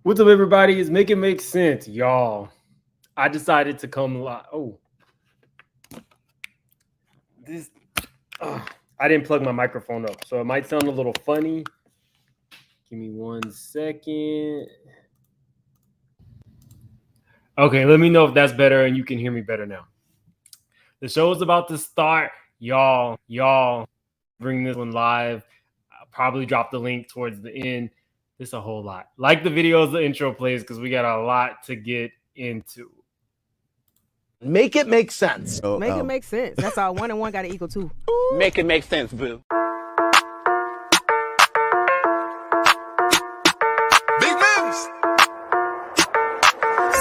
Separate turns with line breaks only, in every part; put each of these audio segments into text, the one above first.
What's up, everybody? It's Make It Make Sense, y'all. I decided to come live. Oh, this. I didn't plug my microphone up, so it might sound a little funny. Give me 1 second. Okay, let me know if that's better and you can hear me better now. The show is about to start, y'all. Bring this one live. I'll probably drop the link towards the end. There's a whole lot. Like the video as the intro plays because we got a lot to get into.
Make it make sense.
Make it make sense. That's all. 1 and 1 got to equal 2.
Make it make sense, boo.
Big moves.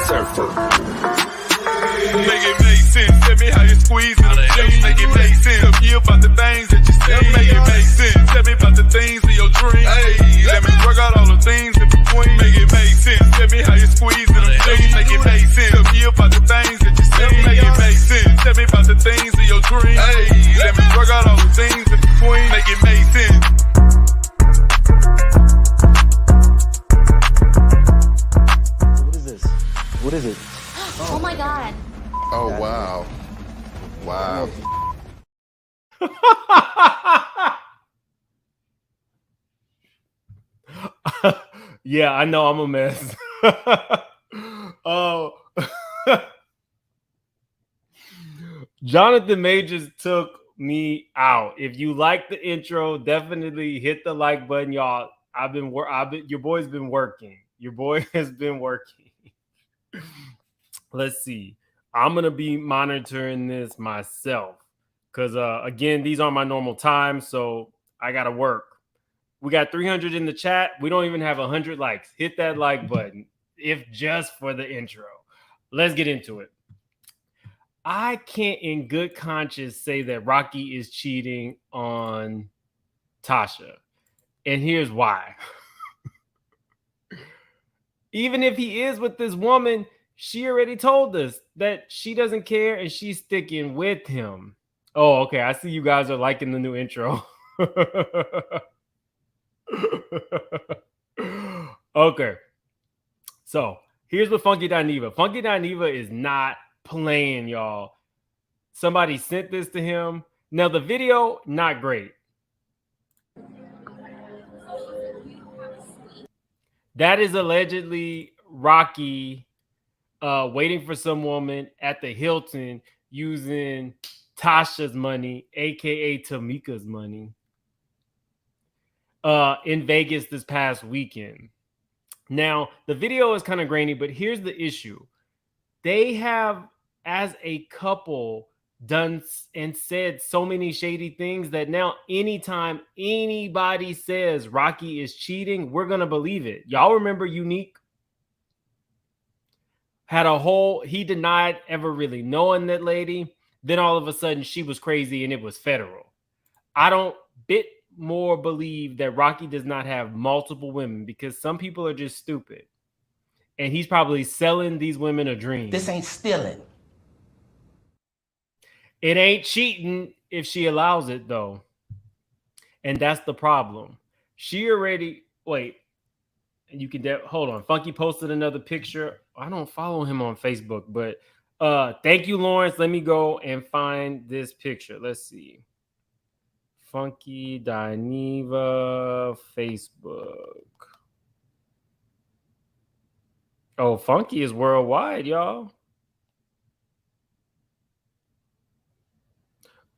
Surfer. Make it make sense. Tell me how you squeeze it. Make it make sense. Tell me about the things that you say. Make it make sense. Tell me about the things of your dream. Hey, let me work out all the things in between. Make it make sense. Tell me how you squeeze it. Make it make sense. Tell me about the things that you say. Make it make sense. Tell me about the things of your dream. Hey, let me work out all the things in between. Make it make sense.
What is this? What is it?
Oh my God.
Oh, wow. Wow.
Yeah, I know I'm a mess. Oh, Jonathan Majors took me out. If you like the intro, definitely hit the like button, y'all. Your boy's been working. Your boy has been working. Let's see. I'm gonna be monitoring this myself because again, these aren't my normal times, so I gotta work. We got 300 in the chat. We don't even have 100 likes. Hit that like button, if just for the intro. Let's get into it. I can't in good conscience say that Rocky is cheating on Tasha. And here's why. Even if he is with this woman, she already told us that she doesn't care and she's sticking with him. Oh, okay. I see you guys are liking the new intro. Okay. So here's what Funky Dineva. Funky Dineva is not playing, y'all. Somebody sent this to him. Now the video, not great. That is allegedly Rocky waiting for some woman at the Hilton using Tasha's money, aka Tamika's money, in Vegas this past weekend. Now, the video is kind of grainy, but here's the issue. They have, as a couple, done and said so many shady things that now anytime anybody says Rocky is cheating, we're going to believe it. Y'all remember Unique? He denied ever really knowing that lady. Then all of a sudden she was crazy and it was federal. I don't bit more believe that Rocky does not have multiple women because some people are just stupid. And he's probably selling these women a dream.
This ain't stealing.
It ain't cheating if she allows it, though. And that's the problem. She already... Wait. You can... Hold on. Funky posted another picture. I don't follow him on Facebook, but thank you, Lawrence. Let me go and find this picture. Let's see. Funky Dineva Facebook. Oh, Funky is worldwide, y'all.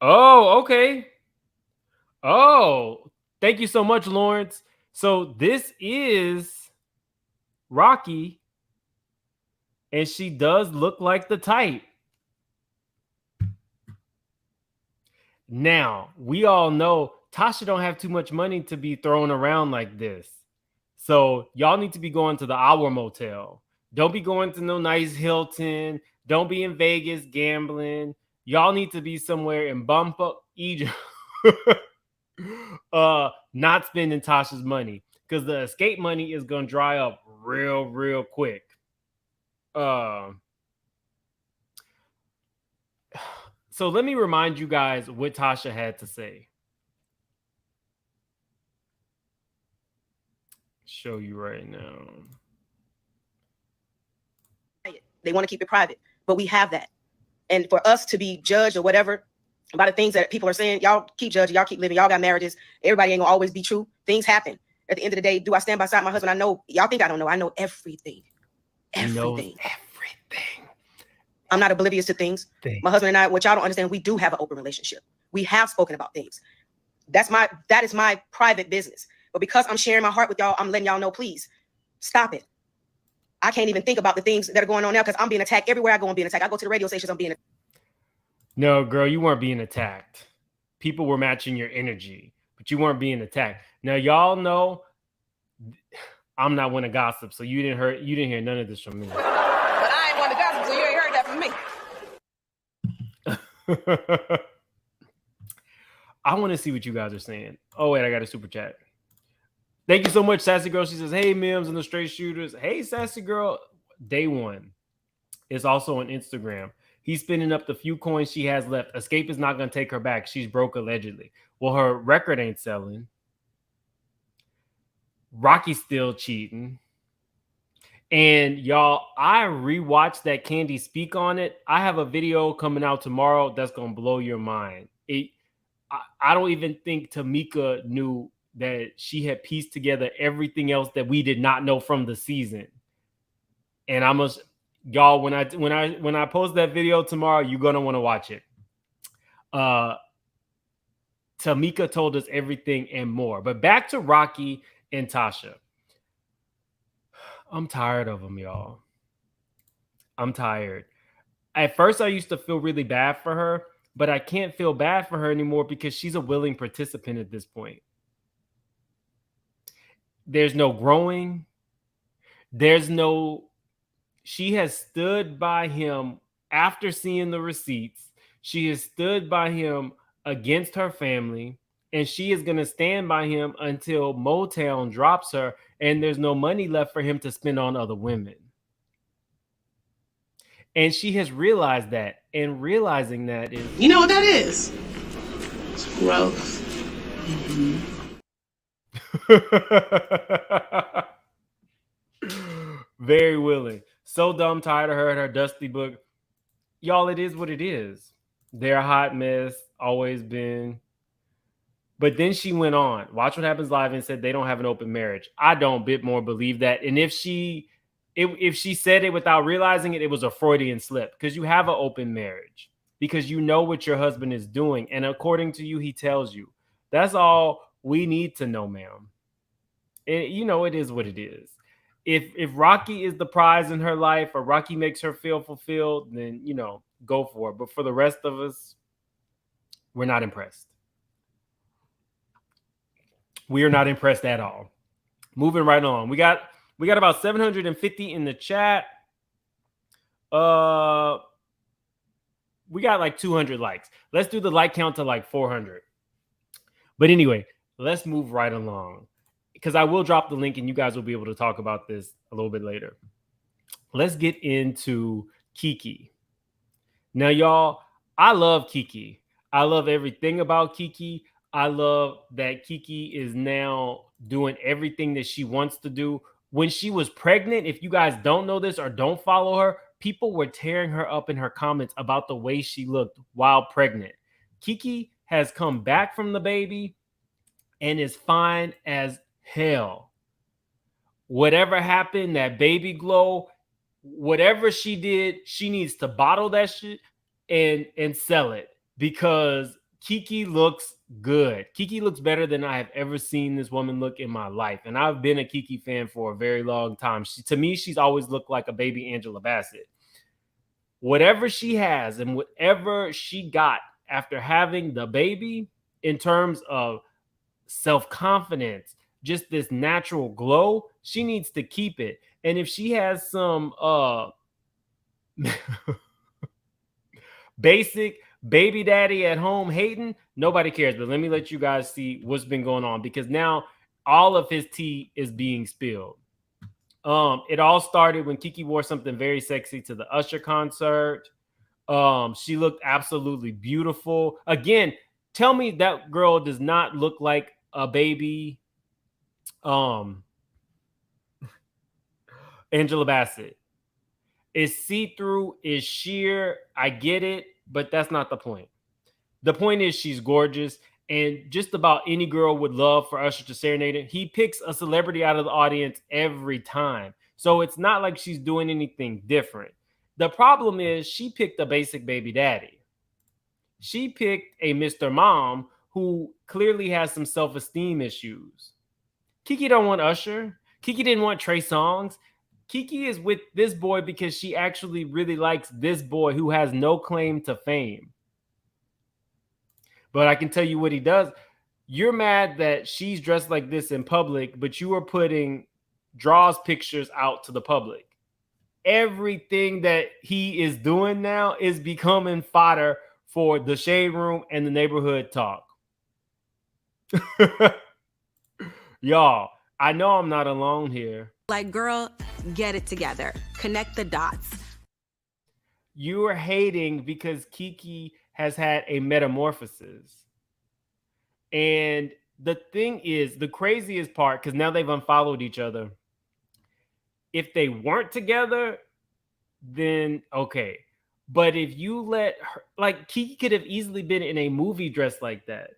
Oh, okay. Oh, thank you so much, Lawrence. So this is Rocky, and she does look like the type. Now, we all know Tasha don't have too much money to be thrown around like this. So y'all need to be going to the Our Motel. Don't be going to no nice Hilton. Don't be in Vegas gambling. Y'all need to be somewhere in Bumfuck Egypt. Not spending Tasha's money. Because the escape money is going to dry up real quick. So let me remind you guys what Tasha had to say. Show you right now.
They want to keep it private, but we have that. And for us to be judged or whatever by the things that people are saying, y'all keep judging, y'all keep living, y'all got marriages. Everybody ain't gonna always be true. Things happen. At the end of the day, do I stand beside my husband? I know, y'all think I don't know. I know everything. Everything.
Everything.
I'm not oblivious to things. My husband and I, what y'all don't understand, we do have an open relationship. We have spoken about things. That is my private business. But because I'm sharing my heart with y'all, I'm letting y'all know, please stop it. I can't even think about the things that are going on now because I'm being attacked everywhere I go. I'm being attacked. I go to the radio stations. I'm being attacked.
No, girl, you weren't being attacked. People were matching your energy, but you weren't being attacked. Now, y'all know I'm not one to gossip, so you didn't hear none of this from me.
But I ain't one to gossip, so you ain't heard that from me.
I want to see what you guys are saying. Oh, wait, I got a super chat. Thank you so much, Sassy Girl. She says, hey, Mims and the Straight Shooters. Hey, Sassy Girl. Day One is also on Instagram. He's spinning up the few coins she has left. Escape is not going to take her back. She's broke, allegedly. Well, her record ain't selling. Rocky's still cheating. And y'all, I rewatched that Candy speak on it. I have a video coming out tomorrow that's going to blow your mind. I don't even think Tamika knew that she had pieced together everything else that we did not know from the season. And I must, y'all, when I post that video tomorrow, you're gonna want to watch it. Tamika told us everything and more. But back to Rocky and Tasha. I'm tired of them, y'all. I'm tired. At first, I used to feel really bad for her, but I can't feel bad for her anymore because she's a willing participant at this point. There's no growing. She has stood by him after seeing the receipts. She has stood by him against her family, and she is going to stand by him until Motown drops her and there's no money left for him to spend on other women. And she has realized that, and realizing that is...
You know what that is? It's growth.
Mm-hmm. Very willing. So dumb, tired of her and her dusty book. Y'all, it is what it is. They're a hot mess, always been. But then she went on, Watch What Happens Live, and said they don't have an open marriage. I don't bit more believe that. And if she said it without realizing it, it was a Freudian slip, because you have an open marriage because you know what your husband is doing. And according to you, he tells you. That's all we need to know, ma'am. It is what it is. If Rocky is the prize in her life, or Rocky makes her feel fulfilled, then, go for it. But for the rest of us, we're not impressed. We are not impressed at all. Moving right on. We got about 750 in the chat. We got like 200 likes. Let's do the like count to like 400. But anyway, let's move right along, because I will drop the link and you guys will be able to talk about this a little bit later. Let's get into Keke. Now, y'all, I love Keke. I love everything about Keke. I love that Keke is now doing everything that she wants to do. When she was pregnant, if you guys don't know this or don't follow her, people were tearing her up in her comments about the way she looked while pregnant. Keke has come back from the baby and is fine as hell. Whatever happened, that baby glow, whatever she did, she needs to bottle that shit and sell it, because Keke looks good. Keke looks better than I have ever seen this woman look in my life. And I've been a Keke fan for a very long time. To me, she's always looked like a baby Angela Bassett. Whatever she has and whatever she got after having the baby, in terms of self-confidence, just this natural glow, she needs to keep it. And if she has some basic baby daddy at home hating, nobody cares. But let me let you guys see what's been going on, because now all of his tea is being spilled. It all started when Keke wore something very sexy to the Usher concert. She looked absolutely beautiful. Again, tell me that girl does not look like a baby Angela Bassett. It's see-through, it's sheer. I get it, but that's not the point. The point is she's gorgeous, and just about any girl would love for Usher to serenade her. He picks a celebrity out of the audience every time. So it's not like she's doing anything different. The problem is she picked a basic baby daddy. She picked a Mr. Mom who clearly has some self-esteem issues. Keke don't want Usher. Keke didn't want Trey Songz. Keke is with this boy because she actually really likes this boy who has no claim to fame. But I can tell you what he does. You're mad that she's dressed like this in public, but you are putting draws pictures out to the public. Everything that he is doing now is becoming fodder for the shade room and the neighborhood talk. Y'all, I know I'm not alone here.
Like, girl, get it together. Connect the dots.
You are hating because Keke has had a metamorphosis. And the thing is, the craziest part, because now they've unfollowed each other. If they weren't together, then okay. But if you let her, like, Keke could have easily been in a movie dressed like that.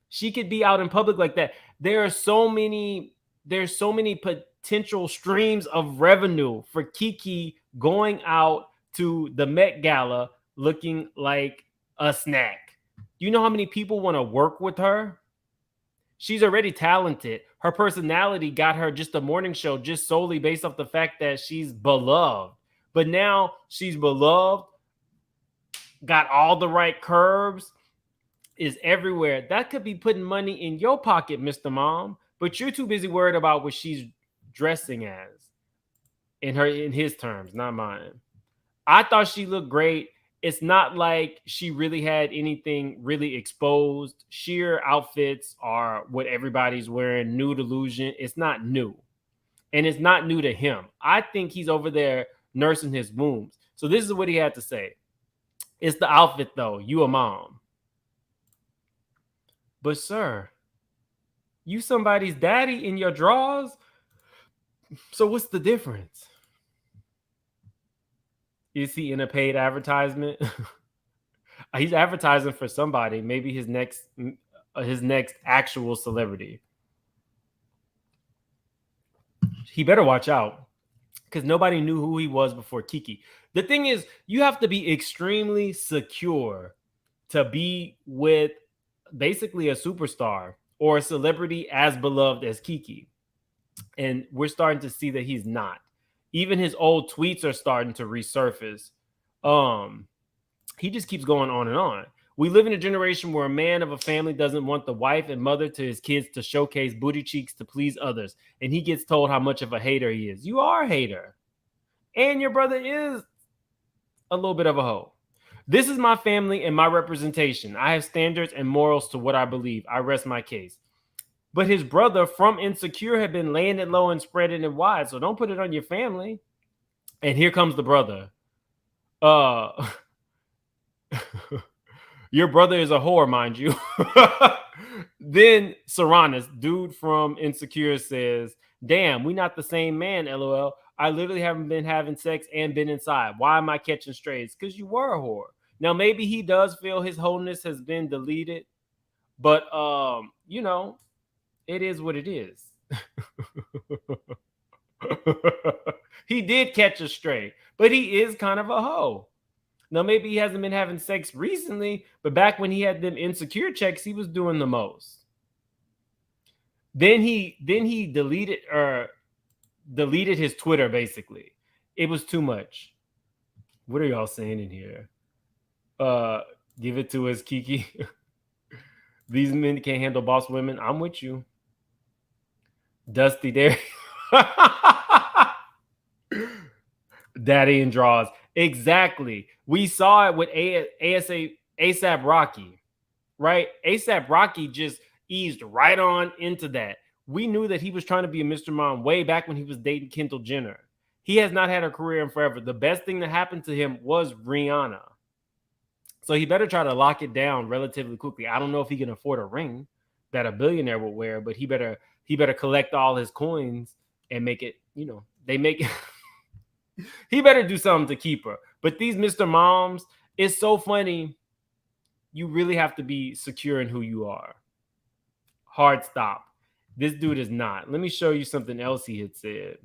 She could be out in public like that. There's so many potential streams of revenue for Keke going out to the Met Gala looking like a snack. Do you know how many people want to work with her? She's already talented. Her personality got her just a morning show just solely based off the fact that she's beloved. But now she's beloved, got all the right curves, is everywhere. That could be putting money in your pocket, Mr. Mom, but you're too busy worried about what she's dressing as in his terms, not mine. I thought she looked great. It's not like she really had anything really exposed. Sheer outfits are what everybody's wearing. Nude illusion. It's not new. And it's not new to him. I think he's over there nursing his wounds. So this is what he had to say. It's the outfit, though. You a mom. But, sir, you somebody's daddy in your drawers? So what's the difference? Is he in a paid advertisement? He's advertising for somebody, maybe his next actual celebrity. He better watch out because nobody knew who he was before Keke. The thing is, you have to be extremely secure to be with basically a superstar or a celebrity as beloved as Keke. And we're starting to see that he's not. Even his old tweets are starting to resurface. He just keeps going on and on. We live in a generation where a man of a family doesn't want the wife and mother to his kids to showcase booty cheeks to please others. And he gets told how much of a hater he is. You are a hater. And your brother is a little bit of a hoe. This is my family and my representation. I have standards and morals to what I believe. I rest my case. But his brother from Insecure had been laying it low and spreading it wide. So don't put it on your family. And here comes the brother. Your brother is a whore, mind you. Then Serranis, dude from Insecure, says, damn, we not the same man, LOL. I literally haven't been having sex and been inside. Why am I catching strays? Because you were a whore. Now, maybe he does feel his wholeness has been deleted. But, you know, it is what it is. He did catch a stray, but he is kind of a hoe. Now, maybe he hasn't been having sex recently, but back when he had them Insecure checks, he was doing the most. Then he deleted his Twitter, basically. It was too much. What are y'all saying in here? Give it to us, Keke. These men can't handle boss women. I'm with you. Dusty there. Daddy in draws. Exactly. We saw it with ASAP Rocky, right? ASAP Rocky just eased right on into that. We knew that he was trying to be a Mr. Mom way back when he was dating Kendall Jenner. He has not had a career in forever. The best thing that happened to him was Rihanna. So he better try to lock it down relatively quickly. I don't know if he can afford a ring that a billionaire would wear, but he better collect all his coins and make it, you know, they make it. He better do something to keep her. But these Mr. Moms, it's so funny. You really have to be secure in who you are. Hard stop. This dude is not. Let me show you something else he had said.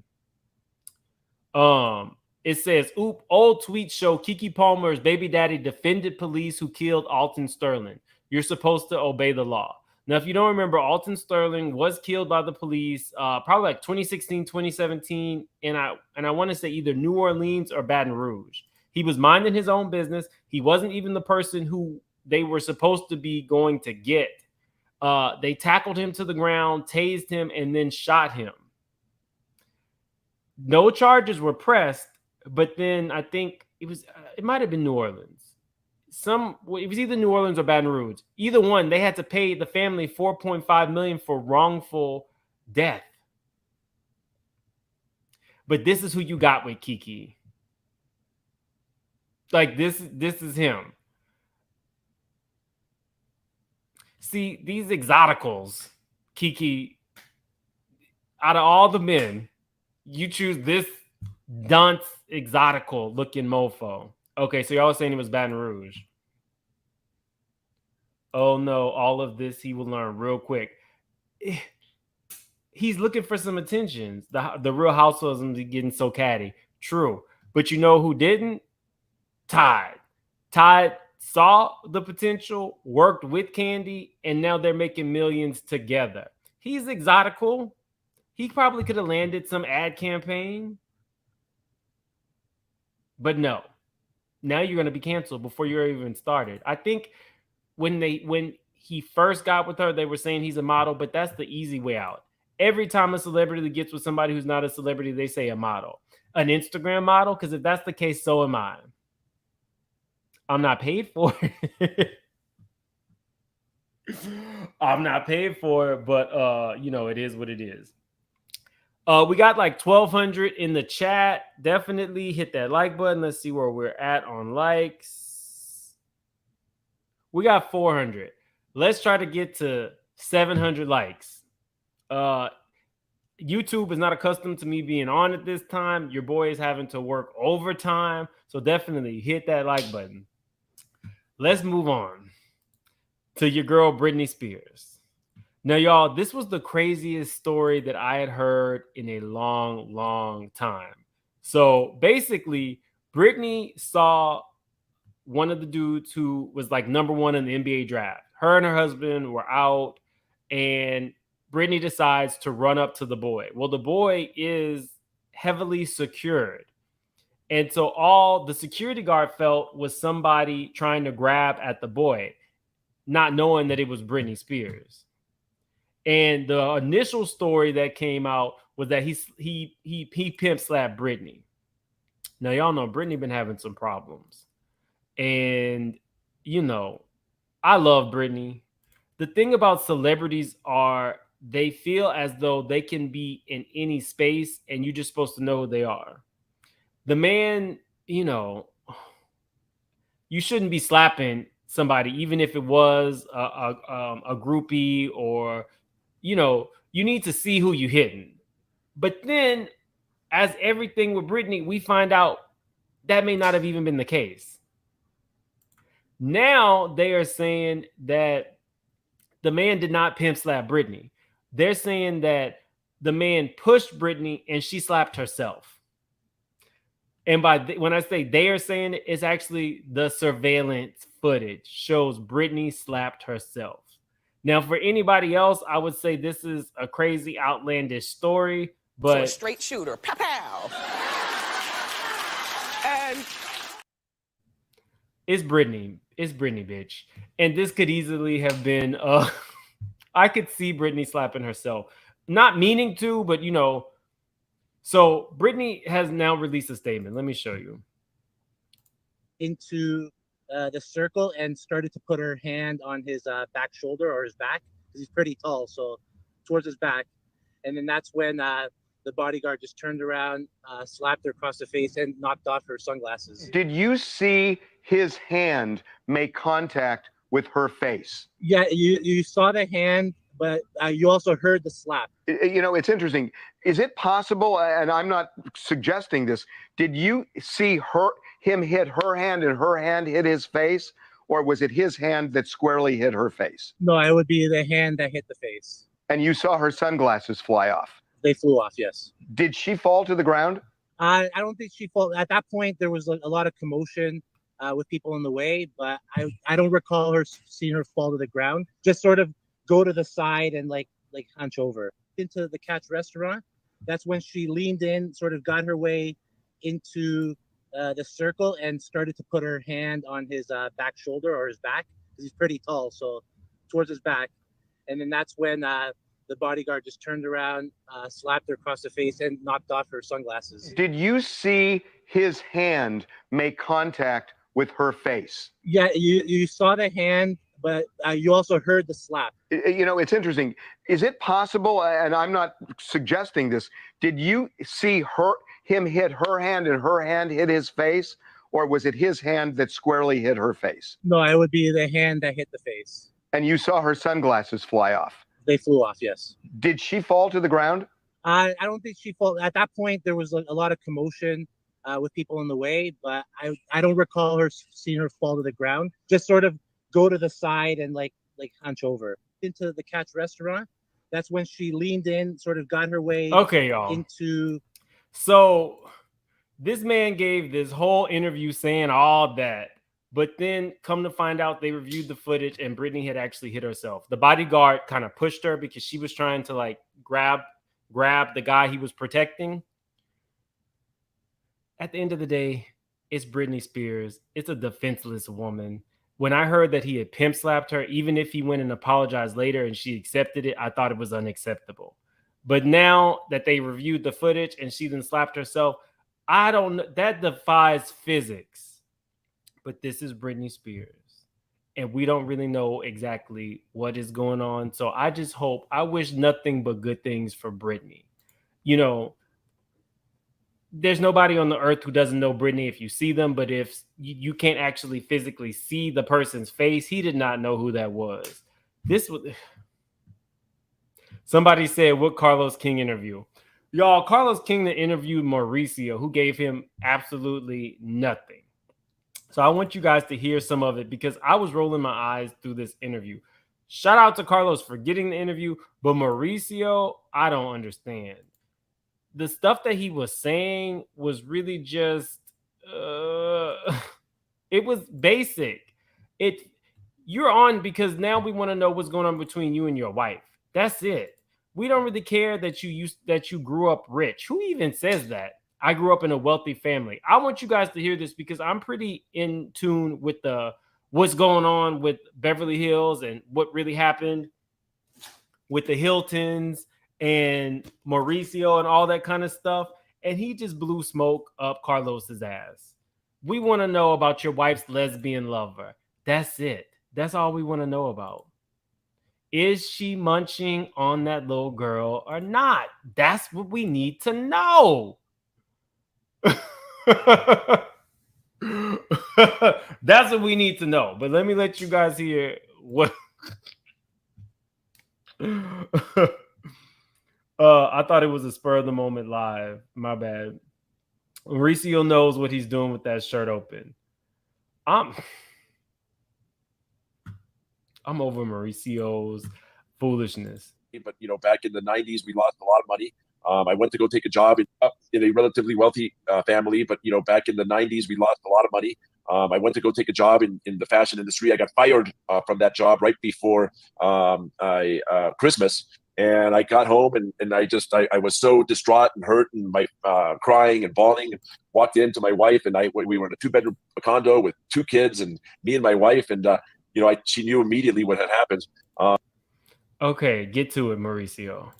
It says, oop, old tweets show Keke Palmer's baby daddy defended police who killed Alton Sterling. You're supposed to obey the law. Now, if you don't remember, Alton Sterling was killed by the police probably like 2016, 2017. And I want to say either New Orleans or Baton Rouge. He was minding his own business. He wasn't even the person who they were supposed to be going to get. They tackled him to the ground, tased him, and then shot him. No charges were pressed, but then I think it might have been New Orleans. It was either New Orleans or Baton Rouge. Either one, they had to pay the family $4.5 million for wrongful death. But this is who you got with Keke. Like this is him. See, these exoticals, Keke, out of all the men, you choose this dunce exotical looking mofo. Okay, so y'all are saying it was Baton Rouge. Oh no, all of this he will learn real quick. He's looking for some attention. The Real Housewives are getting so catty. True. But you know who didn't? Tide. Tide saw the potential, worked with Candy, and now they're making millions together. He's exotical. He probably could have landed some ad campaign. But no. Now you're going to be canceled before you're even started. I think when he first got with her, they were saying he's a model, but that's the easy way out. Every time a celebrity gets with somebody who's not a celebrity, they say a model. An Instagram model? Because if that's the case, so am I. I'm not paid for it. I'm not paid for it, but it is what it is. We got like 1,200 in the chat. Definitely hit that like button. Let's see where we're at on likes. We got 400. Let's try to get to 700 likes. YouTube is not accustomed to me being on at this time. Your boy is having to work overtime. So definitely hit that like button. Let's move on to your girl, Britney Spears. Now, y'all, this was the craziest story that I had heard in a long, long time. So basically, Britney saw one of the dudes who was like number one in the NBA draft. Her and her husband were out, and Britney decides to run up to the boy. Well, the boy is heavily secured. And so all the security guard felt was somebody trying to grab at the boy, not knowing that it was Britney Spears. And the initial story that came out was that he pimp slapped Britney. Now, y'all know Britney been having some problems. And, I love Britney. The thing about celebrities are they feel as though they can be in any space and you're just supposed to know who they are. The man, you shouldn't be slapping somebody, even if it was a groupie or, you need to see who you hitting. But then, as everything with Britney, we find out that may not have even been the case. Now they are saying that the man did not pimp slap Britney. They're saying that the man pushed Britney and she slapped herself. And when I say they are saying it, it's actually the surveillance footage shows Britney slapped herself. Now, for anybody else, I would say this is a crazy, outlandish story, but
So a straight shooter, pow pow. And
it's Britney. It's Britney, bitch. And this could easily have been, I could see Britney slapping herself. Not meaning to, but So Britney has now released a statement. Let me show you.
Into the circle and started to put her hand on his back shoulder or his back because he's pretty tall, so towards his back. And then that's when the bodyguard just turned around, slapped her across the face, and knocked off her sunglasses.
Did you see his hand make contact with her face?
Yeah, you saw the hand, but you also heard the slap.
You know, it's interesting. Is it possible, and I'm not suggesting this, did you see him hit her hand and her hand hit his face? Or was it his hand that squarely hit her face?
No, it would be the hand that hit the face.
And you saw her sunglasses fly off?
They flew off, yes.
Did she fall to the ground?
I don't think she fell. At that point, there was a lot of commotion with people in the way, but I don't recall her seeing her fall to the ground. Just sort of go to the side and like hunch over into the Catch restaurant. That's when she leaned in, sort of got her way into the circle and started to put her hand on his back shoulder or his back, because he's pretty tall, so towards his back. And then that's when the bodyguard just turned around, slapped her across the face, and knocked off her sunglasses.
Did you see his hand make contact with her face?
Yeah, you saw the hand, but you also heard the slap.
You know, it's interesting. Is it possible, and I'm not suggesting this, did you see him hit her hand and her hand hit his face? Or was it his hand that squarely hit her face?
No, it would be the hand that hit the face.
And you saw her sunglasses fly off?
They flew off, yes.
Did she fall to the ground?
I don't think she fell. At that point, there was a lot of commotion with people in the way, but I don't recall her seeing her fall to the ground. Just sort of go to the side and like hunch over into the Catch restaurant. That's when she leaned in, sort of got her way into.
So this man gave this whole interview saying all that, but then come to find out they reviewed the footage and Britney had actually hit herself. The bodyguard kind of pushed her because she was trying to like grab the guy he was protecting. At the end of the day, it's Britney Spears. It's a defenseless woman. When I heard that he had pimp slapped her, even if he went and apologized later and she accepted it, I thought it was unacceptable. But now that they reviewed the footage and she then slapped herself, I don't know. That defies physics. But this is Britney Spears. And we don't really know exactly what is going on. So I wish nothing but good things for Britney. You know, there's nobody on the earth who doesn't know Britney if you see them. But if you can't actually physically see the person's face, he did not know who that was. Somebody said, what Carlos King interview? Y'all, Carlos King interviewed Mauricio, who gave him absolutely nothing. So I want you guys to hear some of it because I was rolling my eyes through this interview. Shout out to Carlos for getting the interview, but Mauricio, I don't understand. The stuff that he was saying was really just, it was basic. You're on because now we want to know what's going on between you and your wife. That's it. We don't really care that you grew up rich. Who even says that? I grew up in a wealthy family. I want you guys to hear this because I'm pretty in tune with what's going on with Beverly Hills and what really happened with the Hiltons and Mauricio and all that kind of stuff. And he just blew smoke up Carlos's ass. We want to know about your wife's lesbian lover. That's it. That's all we want to know about. Is she munching on that little girl or not? That's what we need to know. That's what we need to know. But let me let you guys hear what I thought it was a spur of the moment live. My bad. Mauricio knows what he's doing with that shirt open. I'm over Mauricio's foolishness.
But, you know, back in the 90s, we lost a lot of money. I went to go take a job in a relatively wealthy family. But, you know, back in the 90s, we lost a lot of money. I went to go take a job in the fashion industry. I got fired from that job right before Christmas. And I got home and I was so distraught and hurt and crying and bawling. And walked into my wife and we were in a 2-bedroom condo with 2 kids and me and my wife. And, you know, she knew immediately what had happened.
Okay, get to it, Mauricio.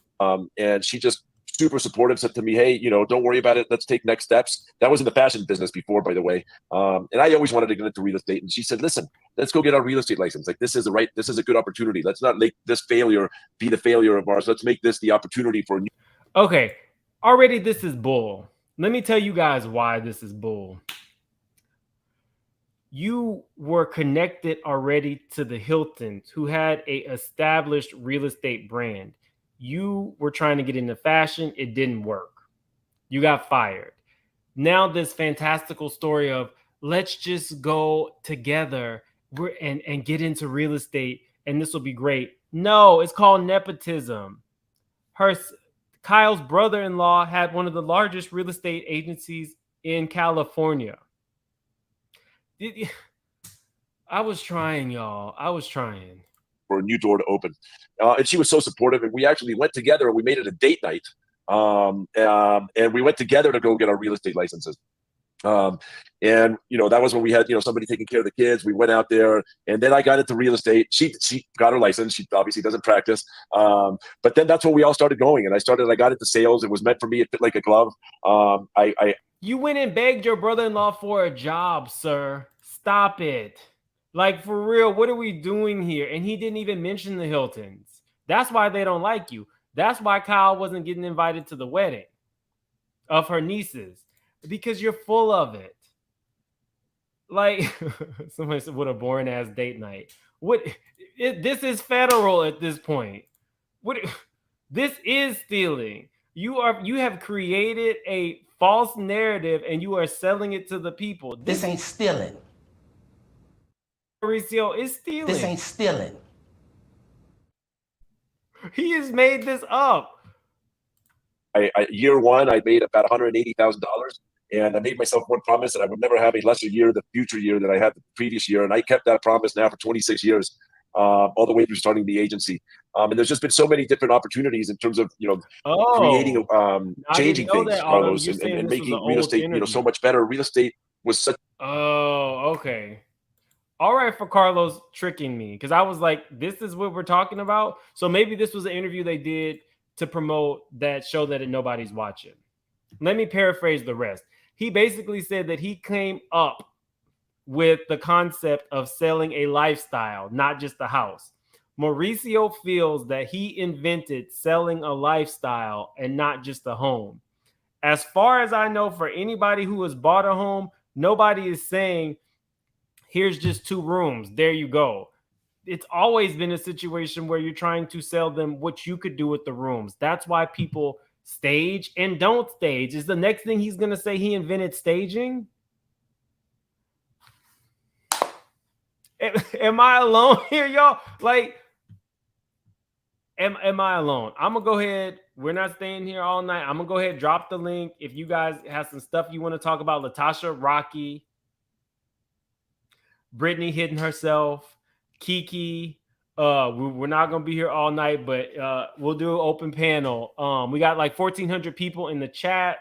And she just super supportive, said to me, hey, you know, don't worry about it. Let's take next steps. That was in the fashion business before, by the way. And I always wanted to get into real estate. And she said, listen, let's go get our real estate license. Like, this is a good opportunity. Let's not make this failure be the failure of ours. Let's make this the opportunity for a new.
Okay, already this is bull. Let me tell you guys why this is bull. you were connected already to the Hiltons, who had a established real estate brand. You were trying to get into fashion. It didn't work. You got fired. Now this fantastical story of let's just go together and get into real estate and this will be great. No, it's called nepotism. Kyle's brother-in-law had one of the largest real estate agencies in California. I was trying, y'all. I was trying.
For a new door to open. And she was so supportive. And we actually went together and we made it a date night. And we went together to go get our real estate licenses. And that was when we had somebody taking care of the kids. We went out there, and then I got into real estate. She got her license. She obviously doesn't practice, but then that's when we all started going. And I got into sales. It was meant for me. It fit like a glove.
You went and begged your brother-in-law for a job, sir. Stop it. Like, for real, what are we doing here? And he didn't even mention the Hiltons. That's why they don't like you. That's why Kyle wasn't getting invited to the wedding of her nieces, because you're full of it. Like, somebody said, what a boring ass date night. This is federal at this point. This is stealing. You have created a false narrative and you are selling it to the people.
This ain't stealing.
Mauricio is stealing.
This ain't stealing.
He has made this up.
Year one, I made about $180,000, and I made myself one promise that I would never have a lesser year the future year than I had the previous year, and I kept that promise now for 26 years, all the way through starting the agency. And there's just been so many different opportunities in terms of creating, changing things, Carlos, and making real estate so much better. Real estate was such.
Oh, okay. All right, for Carlos tricking me, because I was like, this is what we're talking about. So maybe this was an interview they did to promote that show that nobody's watching. Let me paraphrase the rest. He basically said that he came up with the concept of selling a lifestyle, not just a house. Mauricio feels that he invented selling a lifestyle and not just a home. As far as I know, for anybody who has bought a home, nobody is saying, here's just 2 rooms. There you go. It's always been a situation where you're trying to sell them what you could do with the rooms. That's why people stage and don't stage. Is the next thing he's going to say he invented staging? Am I alone here, y'all? Like, am I alone? I'm going to go ahead. We're not staying here all night. I'm going to go ahead and drop the link. If you guys have some stuff you want to talk about, Latasha, Rocky, Britney hitting herself, Keke. We're not going to be here all night, but we'll do an open panel. We got like 1,400 people in the chat.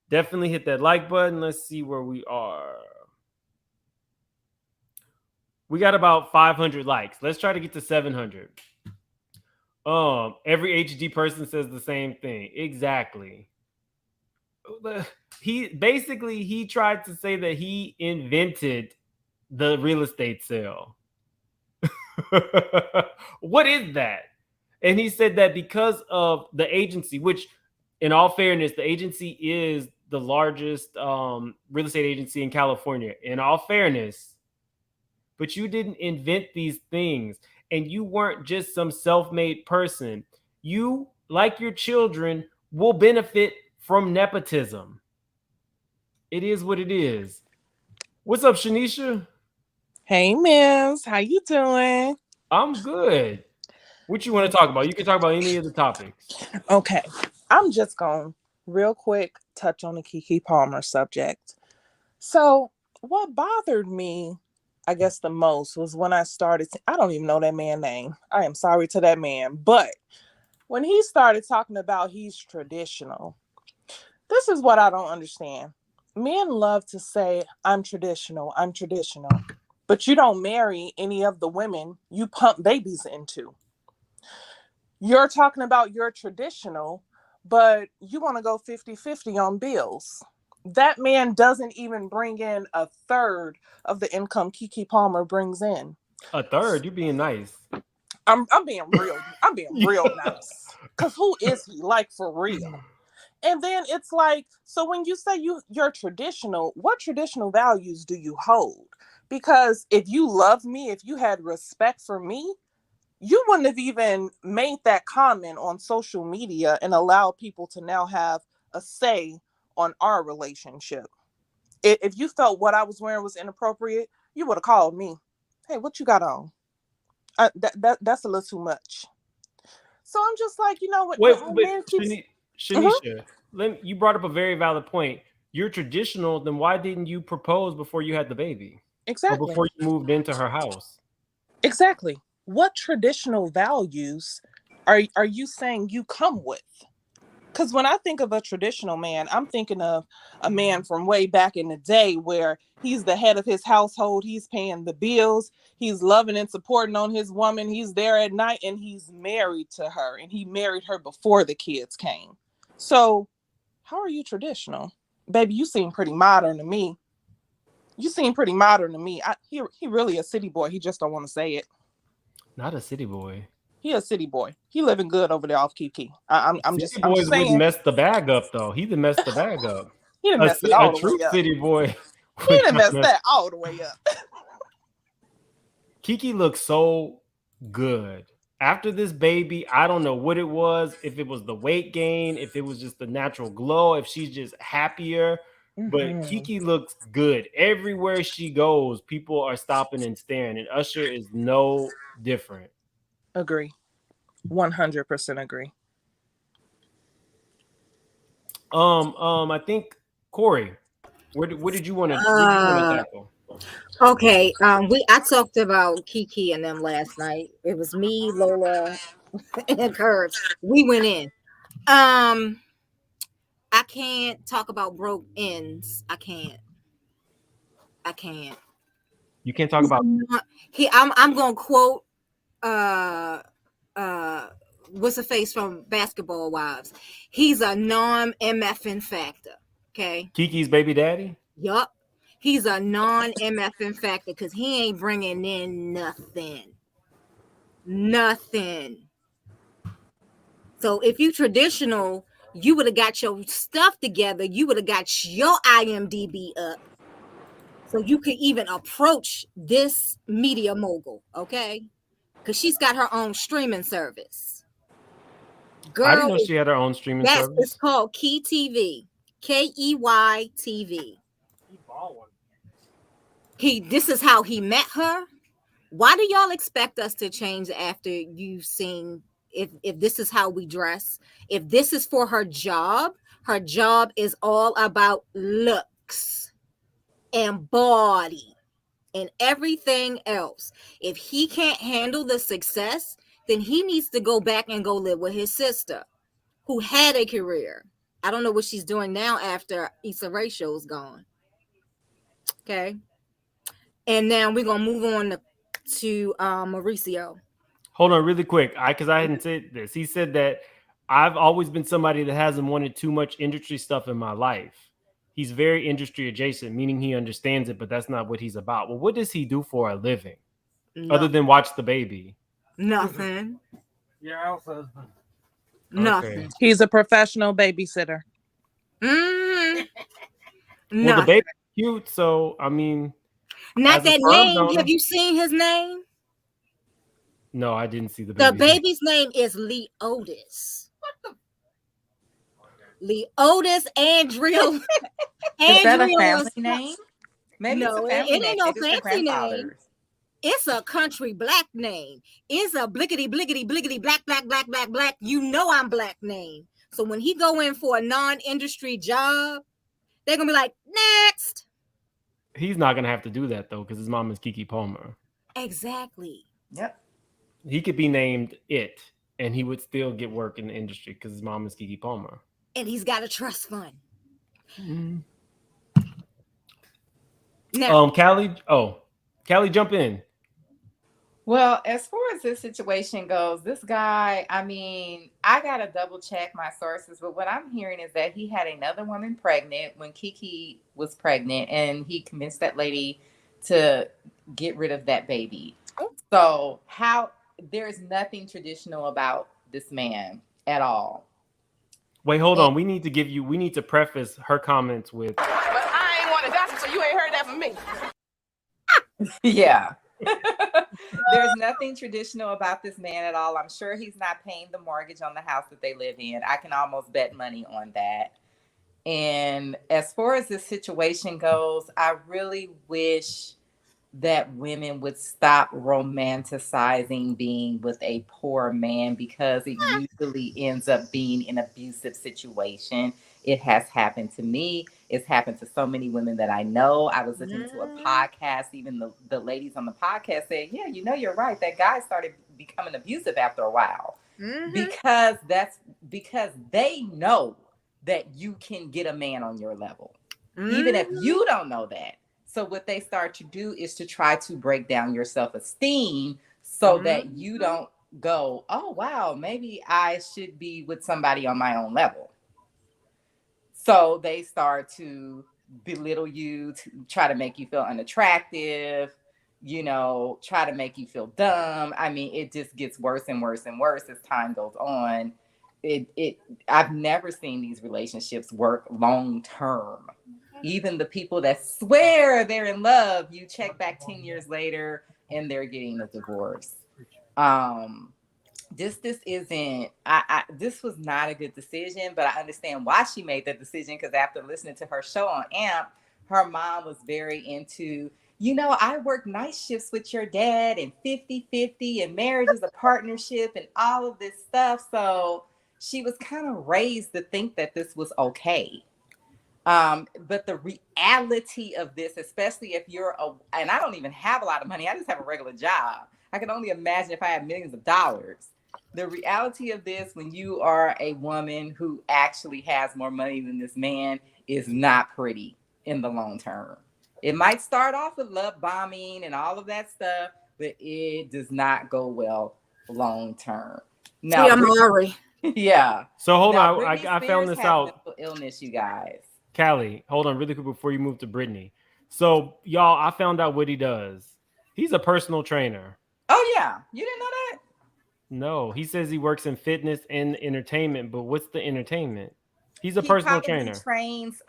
Definitely hit that like button. Let's see where we are. We got about 500 likes. Let's try to get to 700. Every HD person says the same thing. Exactly. He tried to say that he invented the real estate sale. What is that? And he said that because of the agency, which in all fairness, the agency is the largest real estate agency in California. In all fairness, but you didn't invent these things, and you weren't just some self-made person. You, like your children, will benefit from nepotism. It is what it is. What's up, Shanisha?
Hey, Mims. How you doing?
I'm good. What you want to talk about? You can talk about any of the topics.
Okay. I'm just going to real quick touch on the Keke Palmer subject. So what bothered me, I guess, the most was when I started, I don't even know that man's name. I am sorry to that man. But when he started talking about he's traditional, this is what I don't understand. Men love to say, I'm traditional. But you don't marry any of the women you pump babies into. You're talking about you're traditional, but you want to go 50-50 on bills. That man doesn't even bring in 1/3 of the income Keke Palmer brings in.
1/3? You're being nice.
I'm being real. I'm being real nice. Because who is he? Like, for real. And then it's like, so when you say you're traditional, what traditional values do you hold? Because if you love me, if you had respect for me, you wouldn't have even made that comment on social media and allowed people to now have a say on our relationship. If you felt what I was wearing was inappropriate, you would have called me. Hey, what you got on? That's a little too much. So I'm just like, you know what?
Wait,
When
but
men keeps,
Shanisha, you brought up a very valid point. You're traditional, then why didn't you propose before you had the baby? Or
exactly,
before you moved into her house?
exactly. What traditional values are you saying you come with? Because when I think of a traditional man, I'm thinking of a man from way back in the day where he's the head of his household, he's paying the bills, he's loving and supporting on his woman, he's there at night, and he's married to her, and he married her before the kids came. So how are you traditional? Baby, you seem pretty modern to me. You seem pretty modern to me. He really a city boy. He just don't want to say it.
Not a city boy.
He a city boy. He living good over there off Kiki. I'm just
boys wouldn't
saying.
mess the bag up though. He done messed the bag up.
He done messed it all the
true
way up.
city boy.
He done messed that all the way up.
Keke looks so good. After this baby, I don't know what it was, if it was the weight gain, if it was just the natural glow, if she's just happier. But Keke looks good. Everywhere she goes, people are stopping and staring, and Usher is no different.
Agree. 100% agree.
I think Corey, what did you want to tackle?
Okay, I talked about Keke and them last night. It was me, Lola, and Curves. We went in. I can't talk about broke ends. I can't.
You can't talk about
I'm gonna quote what's the face from Basketball Wives. He's a non-MFN factor. Okay.
Keke's baby daddy?
Yup. He's a non-MFN factor because he ain't bringing in nothing. So if you traditional, you would have got your stuff together. You would have got your IMDb up. So you could even approach this media mogul, okay? Because she's got her own streaming service.
Girl, I didn't know she had her own streaming service.
It's called Key TV. KEY TV. This is how he met her. Why do y'all expect us to change after you've seen if this is how we dress? If this is for her job is all about looks and body and everything else. If he can't handle the success, then he needs to go back and go live with his sister who had a career. I don't know what she's doing now after Issa Rae show's gone. Okay. And now we're going to move on to Mauricio.
Hold on really quick. Because I hadn't said this. He said that I've always been somebody that hasn't wanted too much industry stuff in my life. He's very industry adjacent, meaning he understands it, but that's not what he's about. Well, what does he do for a living other than watch the baby?
Nothing.
Your house husband.
Nothing.
Okay.
He's a professional babysitter.
Well, the baby's cute, so I mean,
not that name. Have you seen his name?
No, I didn't see the
baby's baby's name is Leotis. What the? Leotis Andrew.
Is that a family name? Maybe
no,
it's a family
it ain't no
name.
fancy name. It's a country black name. It's a blickety blickety blickety black black black black black. You know I'm black name. So when he go in for a non-industry job, they're gonna be like, next.
He's not gonna have to do that though, because his mom is Keke Palmer.
Exactly.
Yep.
He could be named It, and he would still get work in the industry because his mom is Keke Palmer.
And he's got a trust fund.
Mm-hmm.
Now,
Callie, jump in.
Well, as far as this situation goes, this guy, I mean, I got to double check my sources, but what I'm hearing is that he had another woman pregnant when Keke was pregnant, and he convinced that lady to get rid of that baby. So there is nothing traditional about this man at all.
Wait, hold on. We need to preface her comments with.
But I ain't want to gossip, so you ain't heard that from me.
Yeah. There's nothing traditional about this man at all. I'm sure he's not paying the mortgage on the house that they live in. I can almost bet money on that. And as far as this situation goes, I really wish that women would stop romanticizing being with a poor man, because it usually ends up being an abusive situation. It has happened to me. It's happened to so many women that I know. I was listening to a podcast. Even the ladies on the podcast said, yeah, you're right. That guy started becoming abusive after a while. Because they know that you can get a man on your level, even if you don't know that. So what they start to do is to try to break down your self-esteem so that you don't go, oh, wow, maybe I should be with somebody on my own level. So they start to belittle you, to try to make you feel unattractive, try to make you feel dumb. I mean, it just gets worse and worse and worse as time goes on. I've never seen these relationships work long term. Even the people that swear they're in love, you check back 10 years later and they're getting a divorce. This was not a good decision, but I understand why she made that decision, because after listening to her show on AMP, her mom was very into, I work night shifts with your dad and 50-50 and marriage is a partnership and all of this stuff. So she was kind of raised to think that this was okay. But the reality of this, especially if and I don't even have a lot of money, I just have a regular job. I can only imagine if I had millions of dollars. The reality of this, when you are a woman who actually has more money than this man, is not pretty in the long term. It might start off with love bombing and all of that stuff, but it does not go well long term. Now, yeah.
So hold
now,
on, I found this
has
out.
mental illness, you guys.
Callie, hold on really quick before you move to Britney. So y'all, I found out what he does. He's a personal trainer.
Oh yeah, you didn't know that?
No, he says he works in fitness and entertainment, but what's the entertainment? He's a personal trainer.
He trains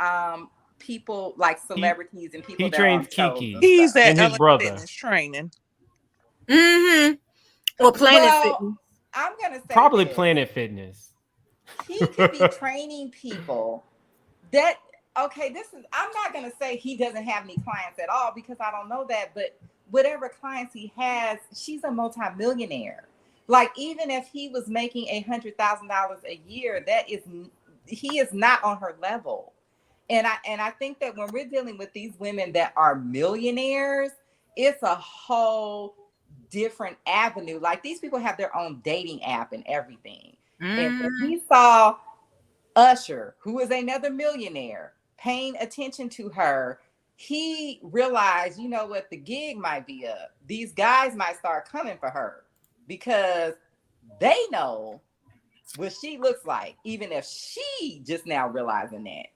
people like celebrities and people.
He
that
trains
are on
Keke.
He's at
and his brother.
Fitness training.
Or Planet Fitness.
I'm gonna say
probably
this.
Planet Fitness.
He could be training people that. Okay, I'm not gonna say he doesn't have any clients at all, because I don't know that, but whatever clients he has, she's a multimillionaire. Like, even if he was making $100,000 a year, he is not on her level. And I think that when we're dealing with these women that are millionaires, it's a whole different avenue. Like, these people have their own dating app and everything. And when he saw Usher, who is another millionaire, paying attention to her, he realized, what, the gig might be up. These guys might start coming for her because they know what she looks like, even if she just now realizing that.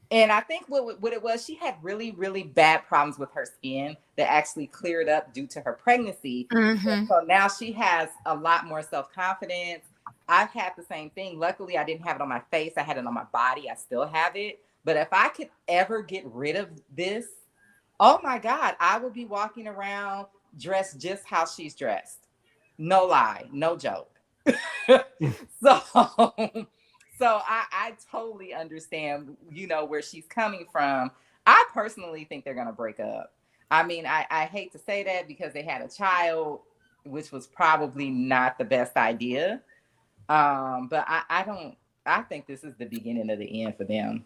And I think what it was, she had really, really bad problems with her skin that actually cleared up due to her pregnancy. So now she has a lot more self-confidence. I've had the same thing. Luckily, I didn't have it on my face. I had it on my body. I still have it. But if I could ever get rid of this, oh my God, I would be walking around dressed just how she's dressed. No lie, no joke. So I totally understand, where she's coming from. I personally think they're going to break up. I mean, I hate to say that because they had a child, which was probably not the best idea. But I think this is the beginning of the end for them.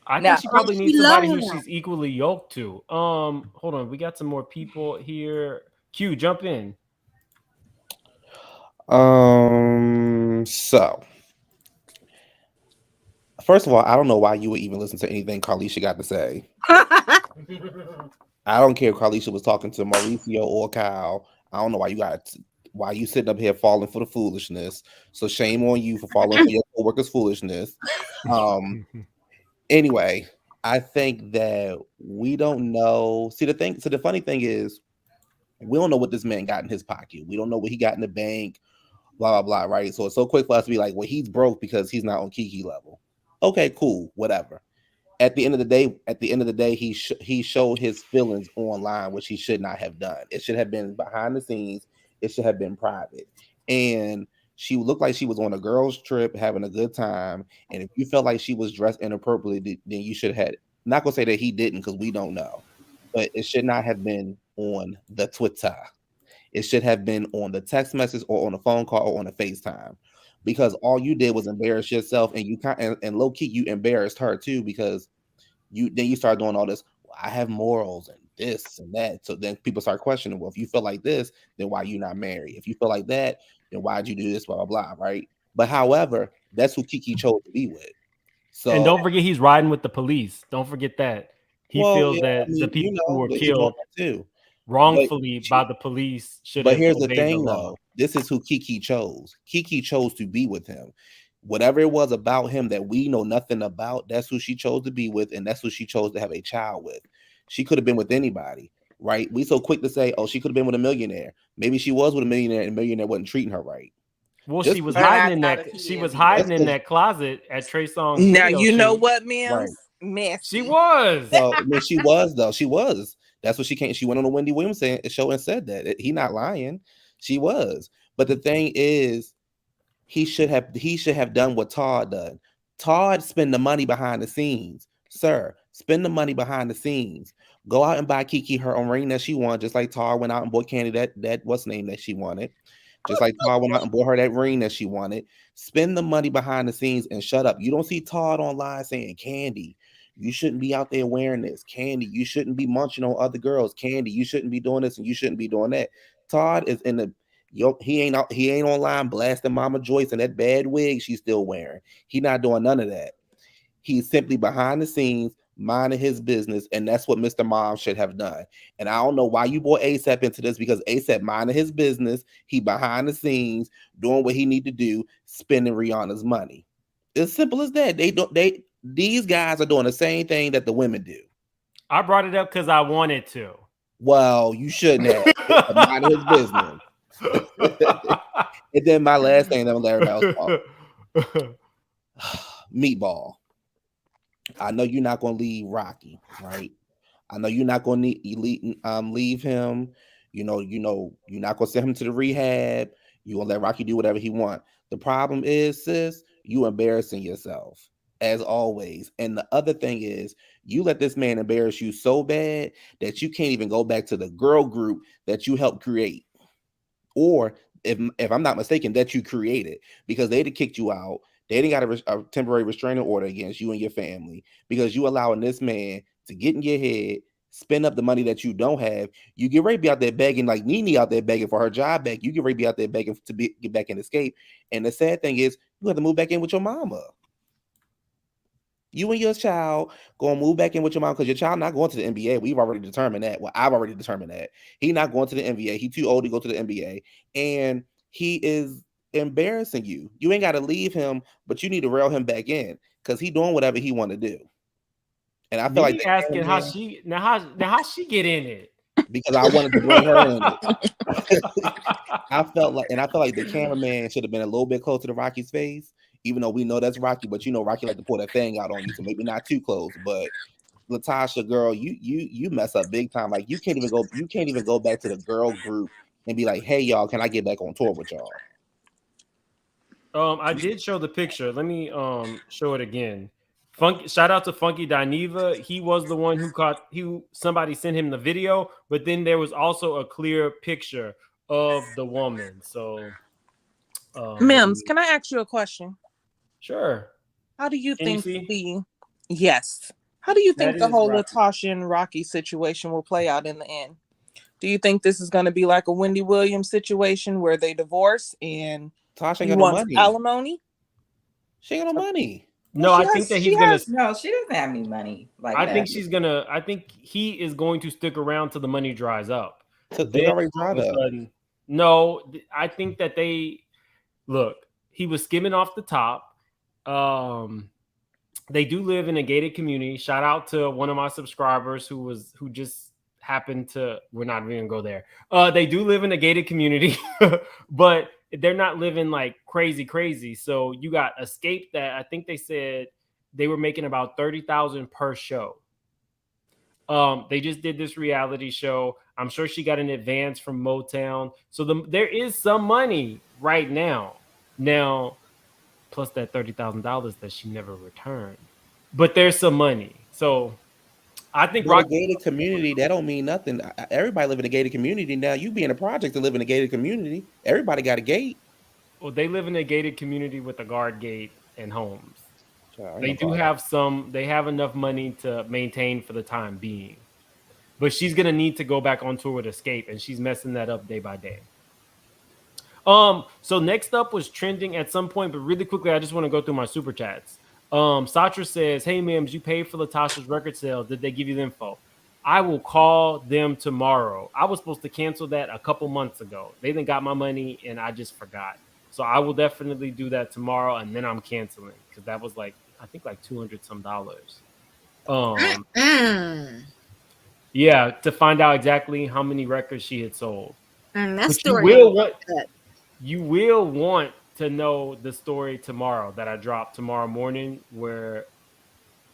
I think she probably needs somebody who she's equally yoked to. Hold on, we got some more people here. Q, jump in.
So first of all, I don't know why you would even listen to anything Carlisha got to say. I don't care if Carlisha was talking to Mauricio or Kyle. I don't know why you sitting up here falling for the foolishness. So shame on you for falling for your coworkers' foolishness. Anyway, I think that we don't know. The funny thing is, we don't know what this man got in his pocket. We don't know what he got in the bank. blah, blah, blah, right? So it's so quick for us to be like, well, he's broke because he's not on Keke level. Okay, cool, whatever. At the end of the day, he showed his feelings online, which he should not have done. It should have been behind the scenes. It should have been private. And she looked like she was on a girls' trip having a good time. And if you felt like she was dressed inappropriately, then you should have. Not gonna say that he didn't because we don't know, but it should not have been on the Twitter. It should have been on the text message or on a phone call or on a FaceTime, because all you did was embarrass yourself, and you and low key you embarrassed her too, because you start doing all this. Well, I have morals and this and that. So then people start questioning. Well, if you feel like this, then why you not married? If you feel like that, then why'd you do this? Blah blah blah. Right. But however, that's who Keke chose to be with. So
and don't forget he's riding with the police. Don't forget that he feels that the people who were killed
too
wrongfully by the police should have.
But here's the
obeyed
thing,
the law.
though. This is who Keke chose. Keke chose to be with him. Whatever it was about him that we know nothing about, that's who she chose to be with, and that's who she chose to have a child with. She could have been with anybody, right? We so quick to say, oh, she could have been with a millionaire. Maybe she was with a millionaire, and the millionaire wasn't treating her right.
Well, she was hiding in that. She was hiding in that closet at Trey Songz.
Now
video
you know
shoot.
what, Mims?
Right.
Messy.
She was.
So I mean, she was though. She was. That's what she came. She went on a Wendy Williams show and said that he not lying. She was. But the thing is, he should have done what Todd done. Todd spend the money behind the scenes, sir. Spend the money behind the scenes. Go out and buy Keke her own ring that she wanted, just like Todd went out and bought Candy that what's the name that she wanted. Just like Todd went out and bought her that ring that she wanted. Spend the money behind the scenes and shut up. You don't see Todd online saying, Candy, you shouldn't be out there wearing this. Candy, you shouldn't be munching on other girls. Candy, you shouldn't be doing this and you shouldn't be doing that. Todd is in the he ain't online blasting Mama Joyce and that bad wig she's still wearing. He not doing none of that. He's simply behind the scenes, minding his business, and that's what Mr. Mom should have done. And I don't know why you brought ASAP into this, because ASAP minding his business, he behind the scenes doing what he need to do, spending Rihanna's money. It's simple as that. These guys are doing the same thing that the women do.
I brought it up because I wanted to.
Well, you shouldn't have. Minding his business. And then my last thing that I'm Larry about Meatball. I know you're not going to leave Rocky, right? I know you're not going to leave him. You know, you're not going to send him to the rehab. You're going to let Rocky do whatever he wants. The problem is, sis, you embarrassing yourself, as always. And the other thing is, you let this man embarrass you so bad that you can't even go back to the girl group that you helped create. Or, if I'm not mistaken, that you created, because they'd have kicked you out. They didn't got a temporary restraining order against you and your family because you allowing this man to get in your head, spend up the money that you don't have. You get ready to be out there begging, like Nene out there begging for her job back. You get ready to be out there begging to get back and escape. And the sad thing is, you have to move back in with your mama. You and your child going to move back in with your mom, because your child not going to the NBA. We've already determined that. Well, I've already determined that. He's not going to the NBA. He's too old to go to the NBA. And he is embarrassing you. You ain't got to leave him, but you need to reel him back in, because he doing whatever he want to do. And I feel like
asking how she get in it,
because I wanted to bring her in it. I felt like the cameraman should have been a little bit closer to Rocky's face, even though we know that's Rocky, but you know Rocky like to pull that thing out on you, so maybe not too close. But Latocha, girl, you mess up big time. Like you can't even go back to the girl group and be like, hey y'all, can I get back on tour with y'all?
I did show the picture. Let me show it again. Shout out to Funky Dineva. He was the one who somebody sent him the video, but then there was also a clear picture of the woman. So
Mims, can I ask you a question?
Sure.
How do you think
Yes.
How do you think the whole
Rocky.
Latasha and Rocky situation will play out in the end? Do you think this is going to be like a Wendy Williams situation where they divorce and
Tasha
he
ain't got no
wants
money?
alimony?
She ain't got no money.
No, I think that he's gonna.
No, she doesn't have any money.
I think he is going to stick around till the money dries up.
They already dried up.
No, I think that he was skimming off the top. They do live in a gated community. Shout out to one of my subscribers who just happened to. We're not even gonna go there. They do live in a gated community, but they're not living like crazy. So you got Escape that I think they said they were making about 30,000 per show. They just did this reality show. I'm sure she got an advance from Motown. So there is some money right now. Now, plus that $30,000 that she never returned. But there's some money. So I think
a gated community, that don't mean nothing. Everybody live in a gated community now. You be in a project to live in a gated community. Everybody got a gate.
Well, they live in a gated community with a guard gate and homes.
They
do have some. They have enough money to maintain for the time being. But she's gonna need to go back on tour with Escape, and she's messing that up day by day. So next up was trending at some point, but really quickly, I just want to go through my super chats. Satra says, "Hey, Mims, you paid for Latasha's record sales. Did they give you the info? I will call them tomorrow. I was supposed to cancel that a couple months ago. They then got my money, and I just forgot. So I will definitely do that tomorrow, and then I'm canceling because that was like I think like $200 some. Yeah, to find out exactly how many records she had sold. You will want to know the story tomorrow that I dropped tomorrow morning, where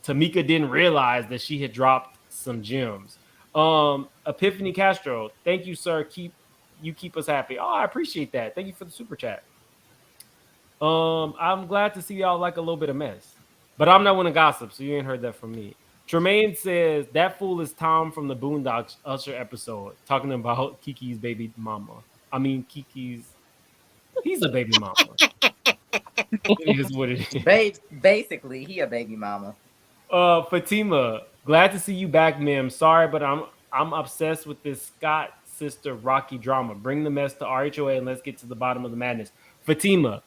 Tamika didn't realize that she had dropped some gems. Epiphany Castro, thank you, sir. Keep us happy. Oh, I appreciate that. Thank you for the super chat. I'm glad to see y'all like a little bit of mess, but I'm not one to gossip, so you ain't heard that from me. Tremaine says that fool is Tom from the Boondocks Usher episode, talking about Kiki's baby mama. I mean, he's a baby mama. It is what it is.
Basically, he a baby mama.
Fatima, glad to see you back, Mim. Sorry, but I'm obsessed with this Scott sister Rocky drama. Bring the mess to RHOA and let's get to the bottom of the madness. Fatima,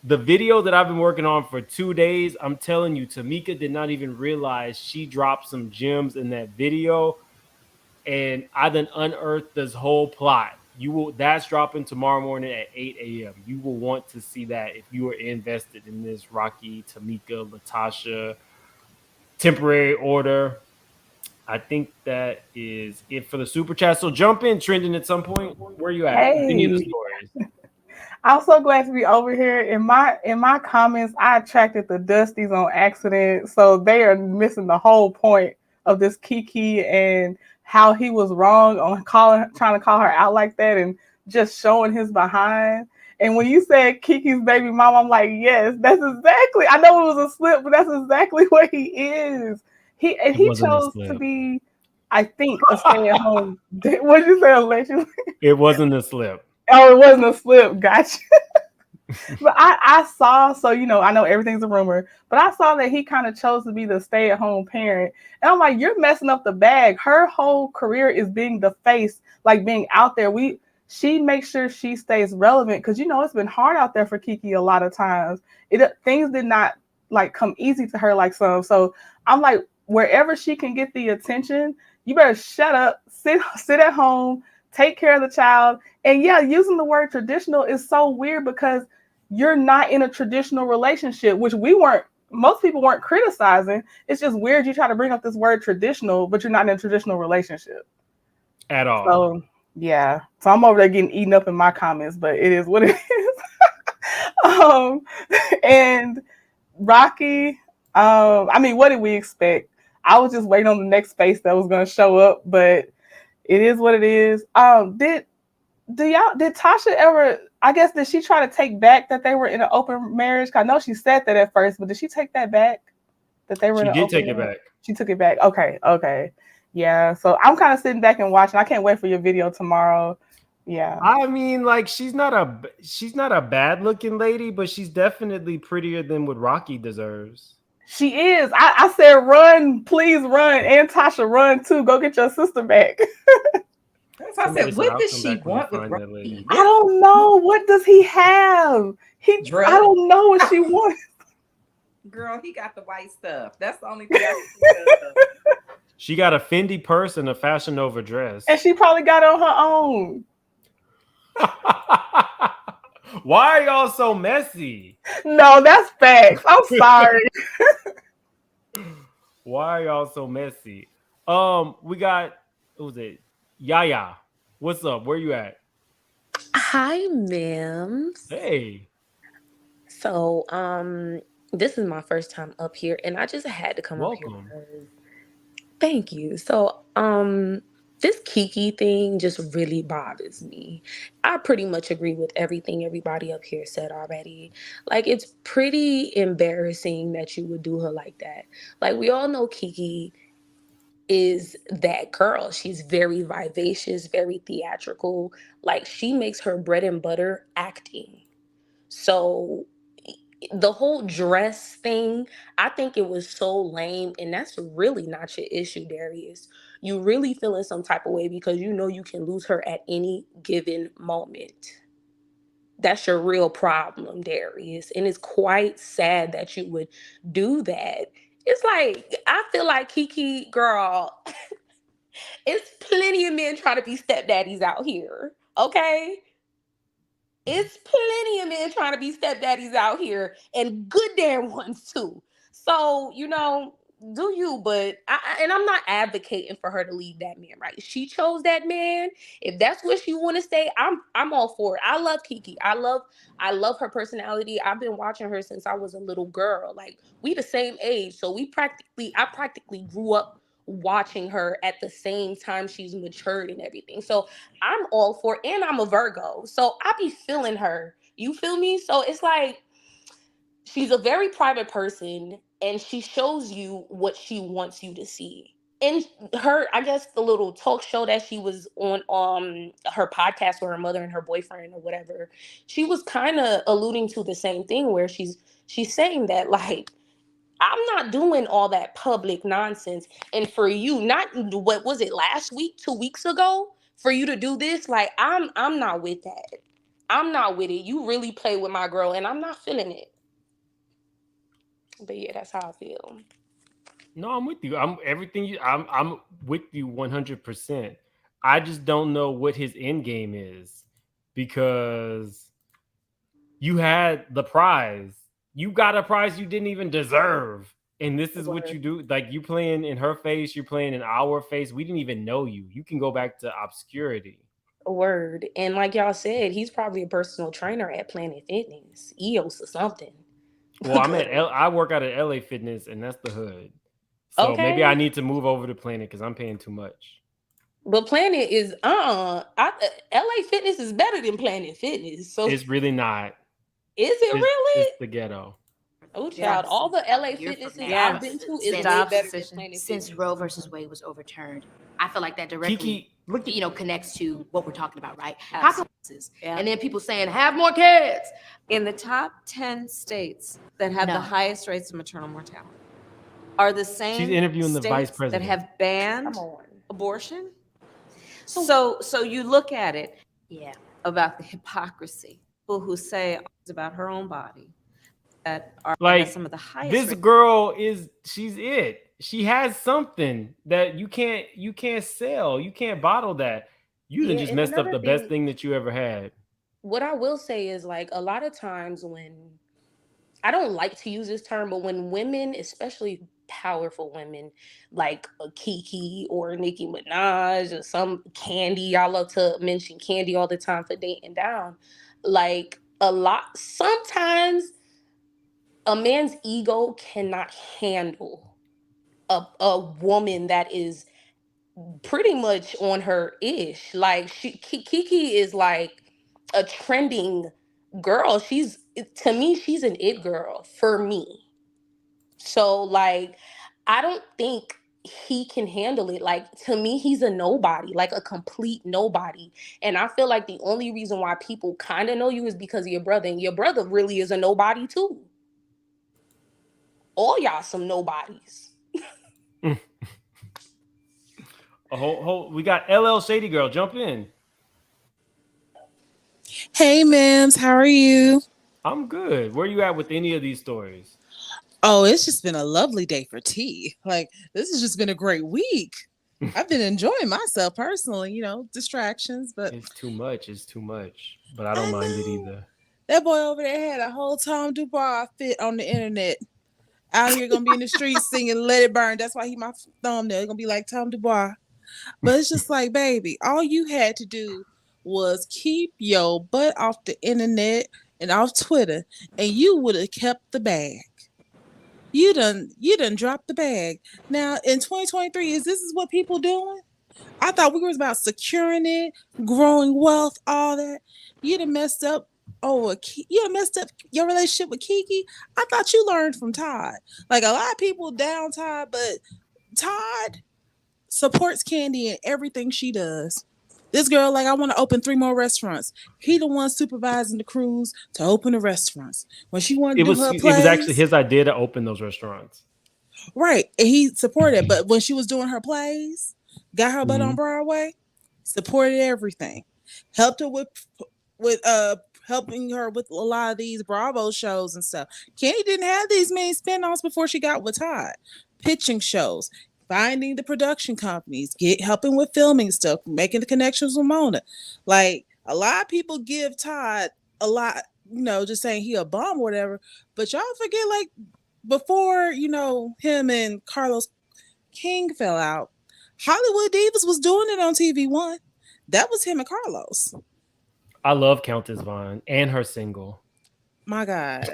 the video that I've been working on for 2 days, I'm telling you, Tamika did not even realize she dropped some gems in that video, and I then unearthed this whole plot. That's dropping tomorrow morning at 8 a.m. You will want to see that if you are invested in this Rocky, Tamika, Latasha temporary order. I think that is it for the super chat. So jump in, trending at some point. Where are you at? Any of the stories?
I'm so glad to be over here. In my comments, I attracted the Dusties on accident, so they are missing the whole point of this Keke and how he was wrong on trying to call her out like that and just showing his behind. And when you said Kiki's baby mama, I'm like, yes, that's exactly. I know it was a slip, but that's exactly what he is. He chose to be, I think, a stay-at-home. What did you say, allegedly?
It wasn't a slip.
Oh, it wasn't a slip. Gotcha. But I saw, so I know everything's a rumor, but I saw that he kind of chose to be the stay-at-home parent. And I'm like, you're messing up the bag. Her whole career is being the face, like being out there. She makes sure she stays relevant because it's been hard out there for Keke a lot of times. Things did not like come easy to her like some. So I'm like, wherever she can get the attention, you better shut up, sit at home, take care of the child. And yeah, using the word traditional is so weird because you're not in a traditional relationship, which most people weren't criticizing. It's just weird you try to bring up this word traditional, but you're not in a traditional relationship.
At all.
So yeah. So I'm over there getting eaten up in my comments, but it is what it is. And Rocky, I mean, what did we expect? I was just waiting on the next face that was going to show up, but it is what it is. Did Tasha ever, I guess, did she try to take back that they were in an open marriage? I know she said that at first, but did she take that back? That they were in an open marriage? She did take it back. She took it back. Okay. Yeah. So I'm kind of sitting back and watching. I can't wait for your video tomorrow. Yeah.
I mean, like, she's not a bad looking lady, but she's definitely prettier than what Rocky deserves.
She is. I said, run, please run. And Tasha, run too. Go get your sister back.
I said, what does she want with Rocky?
I don't know. What does he have? I don't know what she wants.
Girl, he got the white stuff. That's the only thing I can think of.
She got a Fendi purse and a Fashion Nova dress.
And she probably got it on her own.
Why are y'all so messy?
No, that's facts. I'm sorry.
Why are y'all so messy? We got, what was it? Yaya. What's up? Where you at?
Hi, ma'am.
Hey.
So, this is my first time up here, and I just had to come up here
Welcome.
because thank you. So, this Keke thing just really bothers me. I pretty much agree with everything everybody up here said already. Like, it's pretty embarrassing that you would do her like that. Like, we all know Keke is that girl. She's very vivacious, very theatrical. Like, she makes her bread and butter acting. So the whole dress thing, I think it was so lame, and that's really not your issue, Darius. You really feeling some type of way because you know you can lose her at any given moment. That's your real problem, Darius. And it's quite sad that you would do that. It's like, I feel like Keke, girl, it's plenty of men trying to be stepdaddies out here. Okay? It's plenty of men trying to be stepdaddies out here, and good damn ones too. So, do you, but and I'm not advocating for her to leave that man, right? She chose that man. If that's where she want to stay, I'm all for it. I love Keke. I love her personality. I've been watching her since I was a little girl. Like, we the same age, so I practically grew up watching her at the same time she's matured and everything. So I'm all for it, and I'm a Virgo. So I be feeling her. You feel me? So it's like, she's a very private person, and she shows you what she wants you to see. And her, I guess, the little talk show that she was on her podcast with her mother and her boyfriend or whatever, she was kind of alluding to the same thing where she's saying that, like, I'm not doing all that public nonsense. And for you, not, what was it, last week, 2 weeks ago, for you to do this, like, I'm not with that. I'm not with it. You really play with my girl, and I'm not feeling it. But yeah, that's how I feel.
No, I'm with you. I'm with you 100%. I just don't know what his end game is, because you had the prize. You got a prize you didn't even deserve. And this is what you do. Like, you playing in her face, you're playing in our face. We didn't even know you. You can go back to obscurity.
Word. And like y'all said, he's probably a personal trainer at Planet Fitness, EOS or something.
Well, I work out at LA Fitness, and that's the hood. So maybe I need to move over to Planet because I'm paying too much.
But Planet is LA Fitness is better than Planet Fitness. So
it's really not.
Is it really?
It's the ghetto.
Oh, child! All the LA Fitnesses I've been to is way better than Planet
Since Roe versus Wade was overturned, I feel like that directly, connects to what we're talking about, right? And then people saying, have more kids.
In the top 10 states that have the highest rates of maternal mortality are the same
She's interviewing the vice
states
president
that have banned abortion. So you look at it about the hypocrisy. People who say it's about her own body that are
like
some of the highest.
This girl she's it. She has something that you can't sell. You can't bottle that. You done just messed up the best thing that you ever had.
What I will say is, like, a lot of times when, I don't like to use this term, but when women, especially powerful women like a Keke or Nicki Minaj or some Candy, y'all love to mention Candy all the time for dating down. Like, sometimes a man's ego cannot handle a woman that is pretty much on her ish. Like, Keke is like a trending girl. To me, she's an it girl for me. So, like, I don't think he can handle it. Like, to me, he's a nobody, like a complete nobody. And I feel like the only reason why people kind of know you is because of your brother. And your brother really is a nobody too. All y'all some nobodies.
We got LL Shady Girl. Jump in.
Hey, Mims, how are you?
I'm good. Where you at with any of these stories?
Oh, it's just been a lovely day for tea. Like, this has just been a great week. I've been enjoying myself personally, distractions, but
it's too much. But I don't mind it either.
That boy over there had a whole Tom Dubois fit on the internet. Out here gonna be in the streets singing "Let It Burn." That's why he my thumbnail. He's gonna be like Tom Dubois. But it's just like, baby, all you had to do was keep your butt off the internet and off Twitter, and you would have kept the bag. You done dropped the bag. Now in 2023, is what people doing? I thought we was about securing it, growing wealth, all that. You done messed up. You done messed up your relationship with Keke. I thought you learned from Todd. Like a lot of people down Todd, but Todd supports Candy in everything she does. This girl, like, I want to open 3 more restaurants. He the one supervising the crews to open the restaurants. When she wanted to do her plays,
it was actually his idea to open those restaurants.
Right. And he supported it. But when she was doing her plays, got her butt on Broadway, supported everything. Helped her with helping her with a lot of these Bravo shows and stuff. Candy didn't have these main spinoffs before she got with Todd. Pitching shows, finding the production companies, helping with filming stuff, making the connections with Mona. Like, a lot of people give Todd a lot, just saying he a bum or whatever. But y'all forget, like, before, him and Carlos King fell out, Hollywood Divas was doing it on TV1. That was him and Carlos.
I love Countess Vaughn and her single.
My God.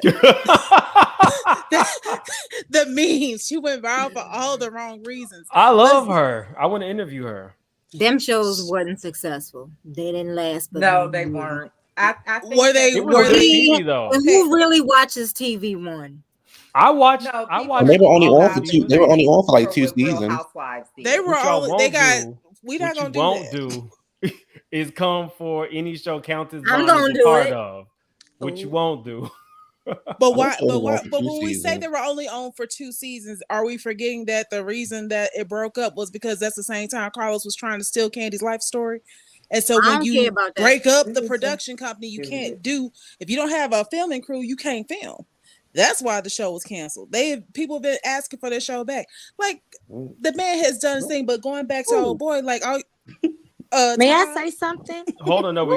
The memes. She went viral for all the wrong reasons.
I love her. I want to interview her.
Them shows wasn't successful. They didn't last. But
no, they weren't. I think
were they?
TV, though.
Who really watches TV1?
I watched.
They were only on for 2. They were only on for like 2 seasons.
They were all. They got. We not gonna do
won't
that.
do is come for any show Countess
I'm
Vaughn
gonna
is a
do
part
it.
of, which you won't do.
But why? But when we say they were only on for 2 seasons, are we forgetting that the reason that it broke up was because that's the same time Carlos was trying to steal Candy's life story? And so when you break up the production company, you can't do, if you don't have a filming crew, you can't film. That's why the show was canceled. People have been asking for their show back. Like, the man has done his thing, but going back to old boy, like,
may I say something?
Hold on, no, we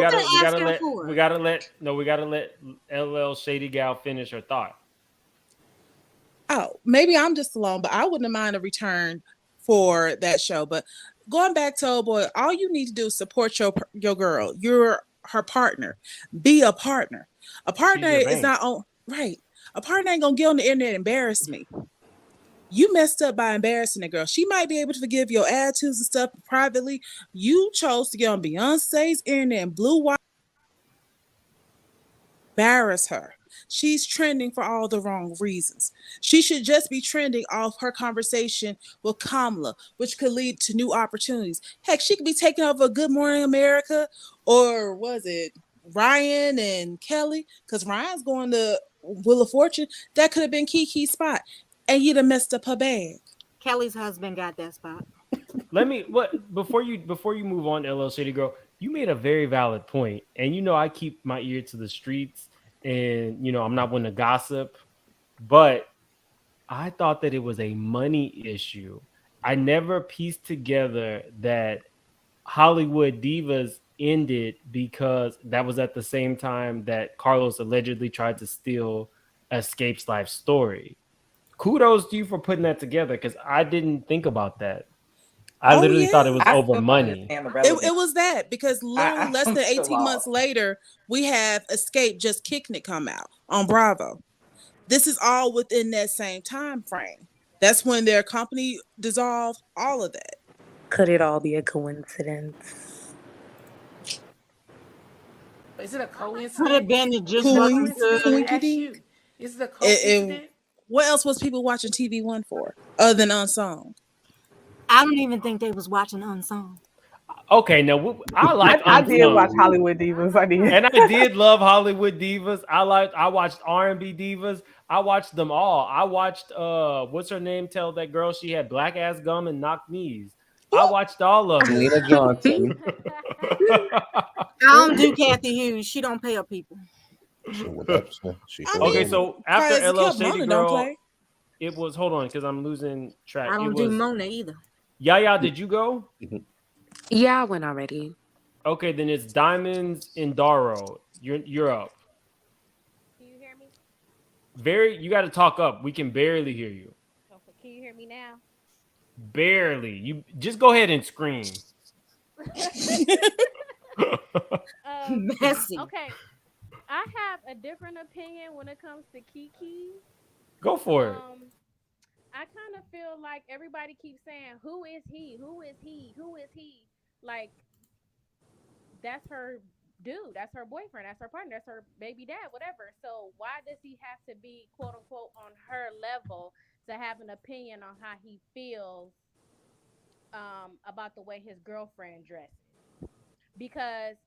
gotta let LL Shady Gal finish her thought.
Oh, maybe I'm just alone, but I wouldn't mind a return for that show. But going back to old boy, all you need to do is support your girl. You're her partner. Be a partner. A partner is not on right. A partner ain't gonna get on the internet and embarrass me. You messed up by embarrassing the girl. She might be able to forgive your attitudes and stuff privately. You chose to get on Beyonce's internet and blue white. Embarrass her. She's trending for all the wrong reasons. She should just be trending off her conversation with Kamala, which could lead to new opportunities. Heck, she could be taking over Good Morning America, or was it Ryan and Kelly? Because Ryan's going to Wheel of Fortune. That could have been Keke's spot. And you'd have messed up her bag.
Kelly's husband got that spot.
Before you move on to LL Shady Girl, you made a very valid point. And I keep my ear to the streets, and I'm not one to gossip, but I thought that it was a money issue. I never pieced together that Hollywood Divas ended because that was at the same time that Carlos allegedly tried to steal Escape's life story. Kudos to you for putting that together, because I didn't think about that. I literally thought it was over money.
It was that, because literally less than 18 months later, we have Escape Just Kicking It come out on Bravo. This is all within that same time frame. That's when their company dissolved, all of that.
Could it all be a coincidence?
Is it a coincidence?
Could have been just
Is it a coincidence?
What else was people watching TV1 for other than Unsung?
I don't even think they was watching Unsung.
Okay, now I like.
I did watch Hollywood Divas. I did,
and I did love Hollywood Divas. I watched R&B Divas. I watched them all. I watched what's her name? Tell that girl she had black ass gum and knocked knees. I watched all of them.
Lena Johnson.
I don't do Kathy Hughes. She don't pay her people.
Okay, so after LL Shady Girl, it was, hold on, because I'm losing track.
I don't do Mona either.
Yaya, did you go?
Yeah, I went already.
Okay, then it's Diamonds and Darrow. You're up.
Can you hear me?
You got to talk up. We can barely hear you.
Okay, can you hear me now?
Barely. You just go ahead and scream.
Messy.
Okay, I have a different opinion when it comes to Keke.
Go for it.
I kind of feel like everybody keeps saying, "Who is he? Who is he? Who is he?" Like that's her dude, that's her boyfriend, that's her partner, that's her baby dad, whatever. So why does he have to be quote unquote on her level to have an opinion on how he feels about the way his girlfriend dresses? Because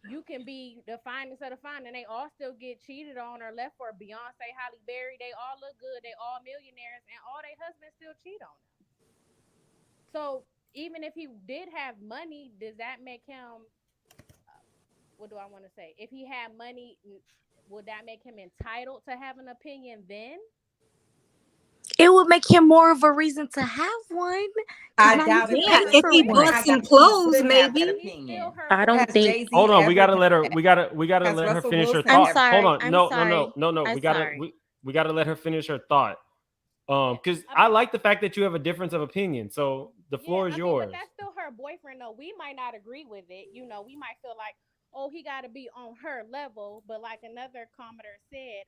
you can be the finest of the fine and they all still get cheated on or left for. Beyonce, Halle Berry, they all look good, they all millionaires, and all their husbands still cheat on them. So even if he did have money, does that make him what do I want to say? If he had money, would that make him entitled to have an opinion then?
It would make him more of a reason to have one.
I doubt it.
If he bought some clothes, maybe.
I don't think.
Jay-Z
Hold on, we gotta
ever
let her.
done
We gotta
Has
let her
Russell
finish her
Wilson
thought.
I'm sorry.
Hold on,
I'm
no.
sorry.
We gotta let her finish her thought. Because I like the fact that you have a difference of opinion. So the floor is yours.
But that's still her boyfriend, though. We might not agree with it. You know, we might feel like, oh, he got to be on her level. But like another commenter said,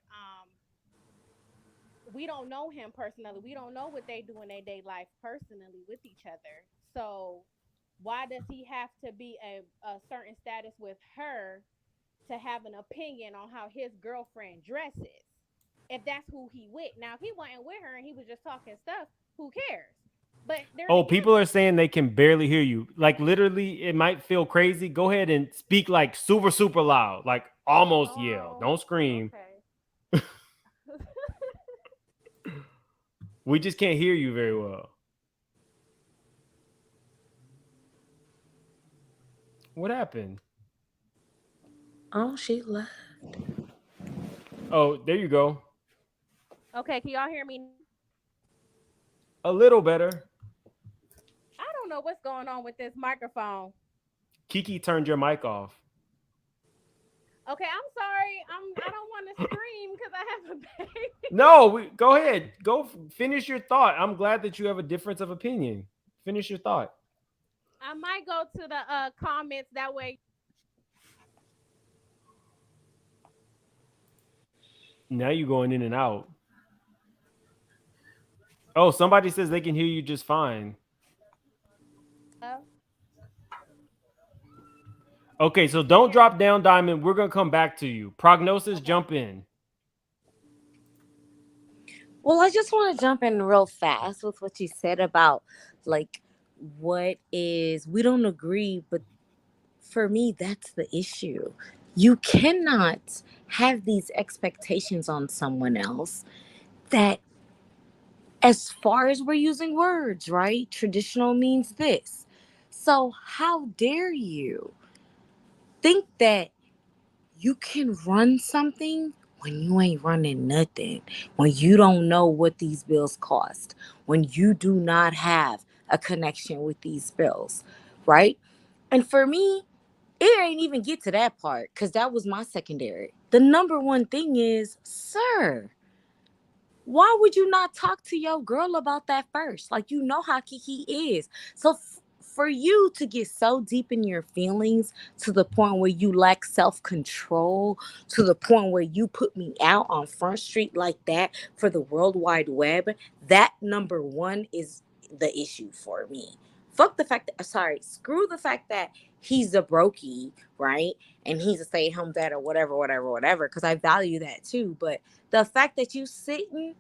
we don't know him personally. We don't know what they do in their day life personally with each other. So why does he have to be a certain status with her to have an opinion on how his girlfriend dresses? If that's who he with. Now, if he wasn't with her and he was just talking stuff, who cares? But
people are saying they can barely hear you. Like literally, it might feel crazy. Go ahead and speak like super, super loud, like almost yell. Don't scream.
Okay.
We just can't hear you very well. What happened?
Oh, she left.
Oh, there you go.
Okay, can y'all hear me?
A little better.
I don't know what's going on with this microphone.
Keke turned your mic off.
Okay, I'm sorry. I don't want to scream because I have a baby.
No, go ahead. Go finish your thought. I'm glad that you have a difference of opinion. Finish your thought.
I might go to the comments that way.
Now you're going in and out. Oh, somebody says they can hear you just fine. Okay, so don't drop down, Diamond. We're going to come back to you. Prognosis, jump in.
Well, I just want to jump in real fast with what you said about like we don't agree, but for me, that's the issue. You cannot have these expectations on someone else that, as far as we're using words, right? Traditional means this. So how dare you think that you can run something when you ain't running nothing, when you don't know what these bills cost, when you do not have a connection with these bills, right? And for me, it ain't even get to that part because that was my secondary. The number one thing is, sir, why would you not talk to your girl about that first? Like, you know how Keke is. So for you to get so deep in your feelings to the point where you lack self-control, to the point where you put me out on Front Street like that for the World Wide Web, that number one is the issue for me. Screw the fact that he's a brokey, right? And he's a stay-at-home dad or whatever, because I value that too. But the fact that you sitting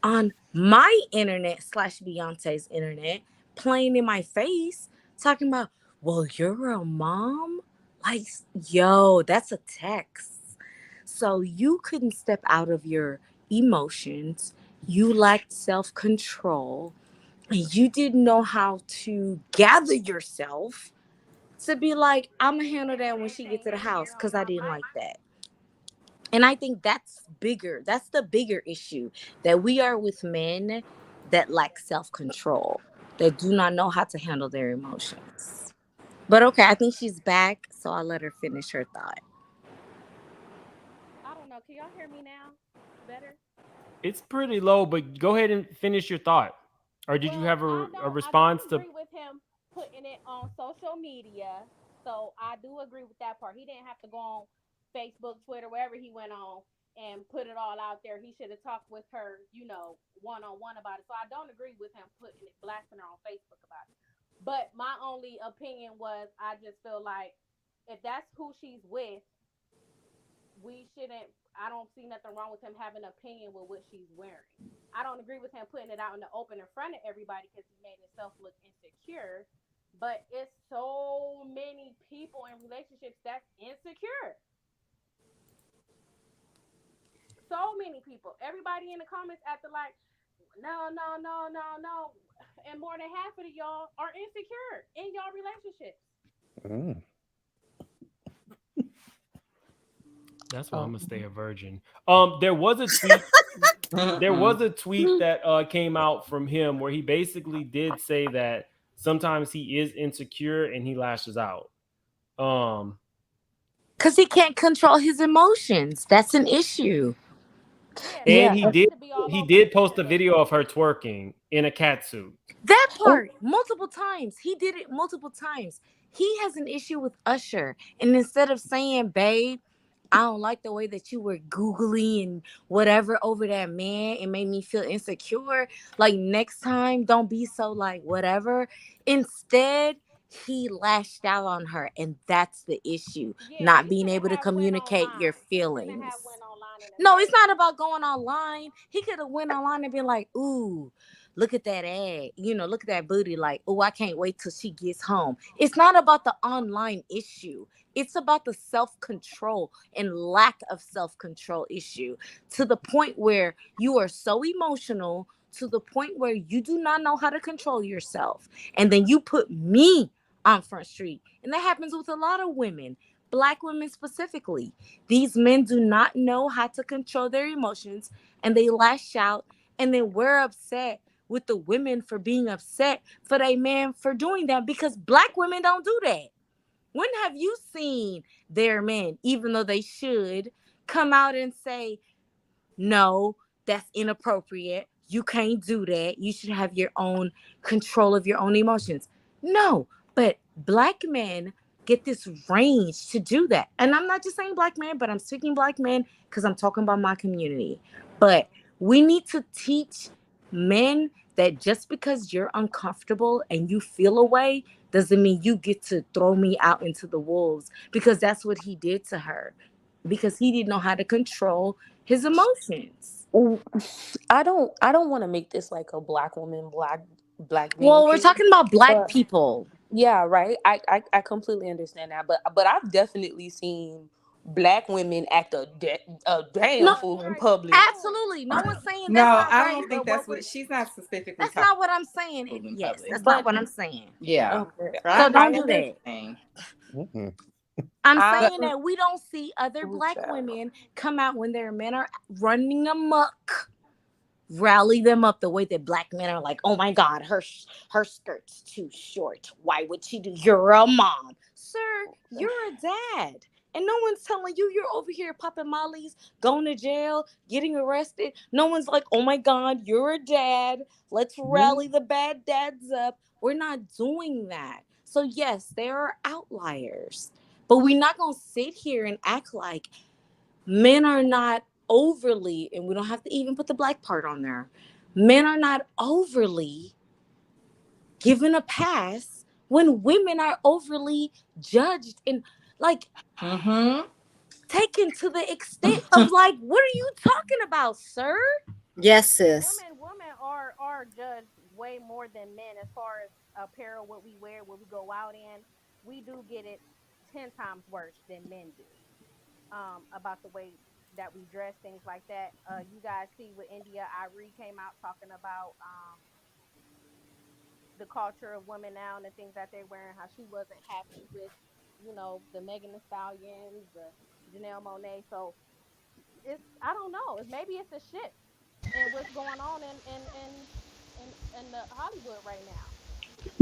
on my internet / Beyonce's internet, playing in my face, talking about, well, you're a mom? Like, yo, that's a text. So you couldn't step out of your emotions. You lacked self-control. And you didn't know how to gather yourself to be like, I'm going to handle that when she gets to the house because I didn't like that. And I think that's bigger. That's the bigger issue, that we are with men that lack self-control, that do not know how to handle their emotions. But okay, I think she's back, so I'll let her finish her thought.
I don't know. Can y'all hear me now? Better?
It's pretty low, but go ahead and finish your thought. Or did you have a response
I
to?
agree with him putting it on social media So I do agree with that part. He didn't have to go on Facebook, Twitter, wherever he went on and put it all out there. He should have talked with her, one-on-one about it. So I don't agree with him blasting her on Facebook about it. But my only opinion was I just feel like if that's who she's with, I don't see nothing wrong with him having an opinion with what she's wearing. I don't agree with him putting it out in the open in front of everybody because he made himself look insecure. But it's so many people in relationships that's insecure. So many people. Everybody in the comments acting like, no. And more than half of y'all are insecure in y'all relationships.
That's why I'm gonna stay a virgin. There was a tweet. There was a tweet that came out from him where he basically did say that sometimes he is insecure and he lashes out.
Because he can't control his emotions. That's an issue.
And he did post a video of her twerking in a catsuit.
That part, multiple times. He did it multiple times. He has an issue with Usher. And instead of saying, babe, I don't like the way that you were googly and whatever over that man, it made me feel insecure. Like, next time, don't be so like whatever. Instead, he lashed out on her, and that's the issue. Not being able to communicate your feelings. No, it's not about going online. He could have went online and been like, ooh, look at that ad. Look at that booty. Like, oh, I can't wait till she gets home. It's not about the online issue. It's about the self-control and lack of self-control issue, to the point where you are so emotional, to the point where you do not know how to control yourself. And then you put me on Front Street. And that happens with a lot of women, Black women specifically. These men do not know how to control their emotions, and they lash out, and then we're upset with the women for being upset for their man for doing that, because Black women don't do that. When have you seen their men, even though they should, come out and say, no, that's inappropriate. You can't do that. You should have your own control of your own emotions. No, but Black men get this range to do that. And I'm not just saying Black men, but I'm speaking Black men because I'm talking about my community. But we need to teach men that just because you're uncomfortable and you feel a way doesn't mean you get to throw me out into the wolves, because that's what he did to her, because he didn't know how to control his emotions.
I don't want to make this like a Black woman, black man.
Well, we're talking about Black people.
Yeah, right. I completely understand that, but I've definitely seen Black women act a damn fool in public.
Absolutely, no one's saying that's
No,
not
I
right,
don't think
but
that's what she's not specifically.
That's not what I'm saying. Yes, that's not what I'm saying.
Yeah.
Okay. So don't do that.
Mm-hmm.
I'm saying that we don't see other Black women come out when their men are running amok, rally them up the way that Black men are like, oh my God, her skirt's too short. Why would she do? You're a mom. Sir, you're a dad. And no one's telling you you're over here popping mollies, going to jail, getting arrested. No one's like, oh my God, you're a dad. Let's rally the bad dads up. We're not doing that. So yes, there are outliers. But we're not going to sit here and act like men are not overly, and we don't have to even put the Black part on there. Men are not overly given a pass when women are overly judged and like taken to the extent of like, what are you talking about, sir?
Yes, sis.
Women are judged way more than men as far as apparel, what we wear, what we go out in. We do get it 10 times worse than men do about the way that we dress, things like that. You guys see with India, Irie came out talking about the culture of women now and the things that they're wearing, how she wasn't happy with, the Megan Thee Stallions, the Janelle Monáe. So I don't know. Maybe it's a shift in what's going on in the Hollywood right now.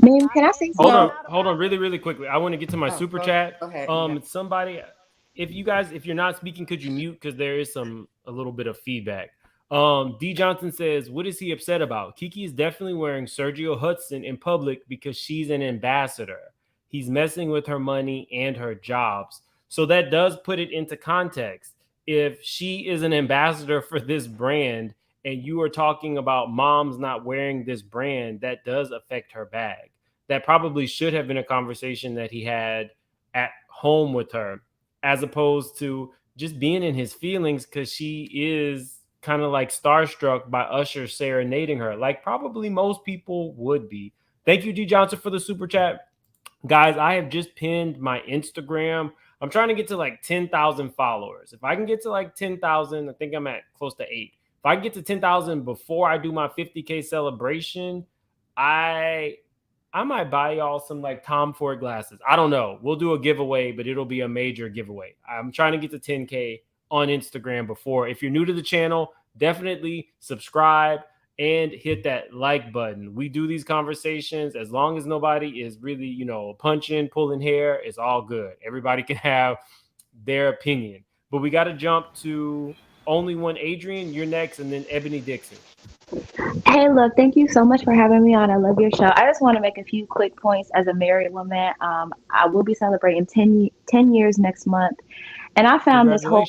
Ma'am, can I say something?
Hold on, really quickly. I want to get to my super chat.
Okay.
Somebody, if you're not speaking, could you mute? Because there is a little bit of feedback. D Johnson says, what is he upset about? Keke is definitely wearing Sergio Hudson in public because she's an ambassador. He's messing with her money and her jobs. So that does put it into context. If she is an ambassador for this brand and you are talking about moms not wearing this brand, that does affect her bag. That probably should have been a conversation that he had at home with her, as opposed to just being in his feelings because she is kind of like starstruck by Usher serenading her, like probably most people would be. Thank you, D Johnson, for the super chat. Guys, I have just pinned my Instagram. I'm trying to get to like 10,000 followers. If I can get to like 10,000, I think I'm at close to 8. If I can get to 10,000 before I do my 50K celebration, I might buy y'all some like Tom Ford glasses. I don't know. We'll do a giveaway, but it'll be a major giveaway. I'm trying to get to 10K on Instagram before. If you're new to the channel, definitely subscribe and hit that like button. We do these conversations as long as nobody is really, punching, pulling hair, it's all good. Everybody can have their opinion. But we got to jump to Only One Adrian. You're next, and then Ebony Dixon.
Hey, look, thank you so much for having me on. I love your show. I just want to make a few quick points as a married woman. I will be celebrating 10 years next month. And I found this whole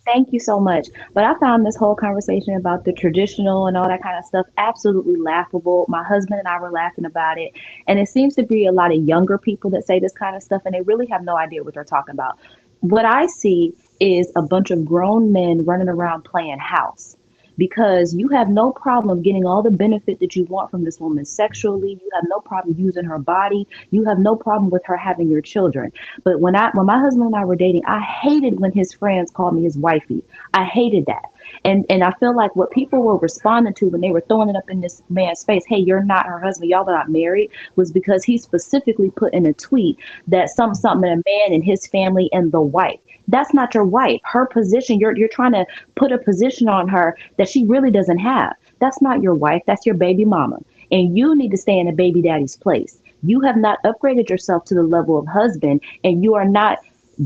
thank you so much. But I found this whole conversation about the traditional and all that kind of stuff absolutely laughable. My husband and I were laughing about it. And it seems to be a lot of younger people that say this kind of stuff, and they really have no idea what they're talking about. What I see is a bunch of grown men running around playing house, because you have no problem getting all the benefit that you want from this woman sexually. You have no problem using her body. You have no problem with her having your children. But when my husband and I were dating, I hated when his friends called me his wifey. I hated that. And I feel like what people were responding to when they were throwing it up in this man's face, hey, you're not her husband, y'all are not married, was because he specifically put in a tweet that something a man and his family and the wife. That's not your wife. Her position, you're trying to put a position on her that she really doesn't have. That's not your wife. That's your baby mama. And you need to stay in a baby daddy's place. You have not upgraded yourself to the level of husband, and you are not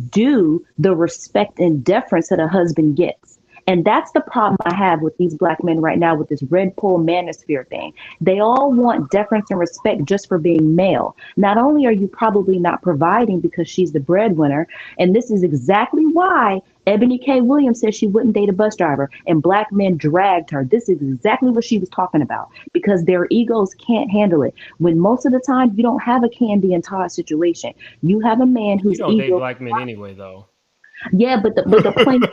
due the respect and deference that a husband gets. And that's the problem I have with these black men right now with this red pill manosphere thing. They all want deference and respect just for being male. Not only are you probably not providing because she's the breadwinner, and this is exactly why Ebony K. Williams said she wouldn't date a bus driver and black men dragged her. This is exactly what she was talking about, because their egos can't handle it. When most of the time you don't have a Candy and Todd situation. You have a man who's
you don't date black men anyway, though.
Yeah, but the point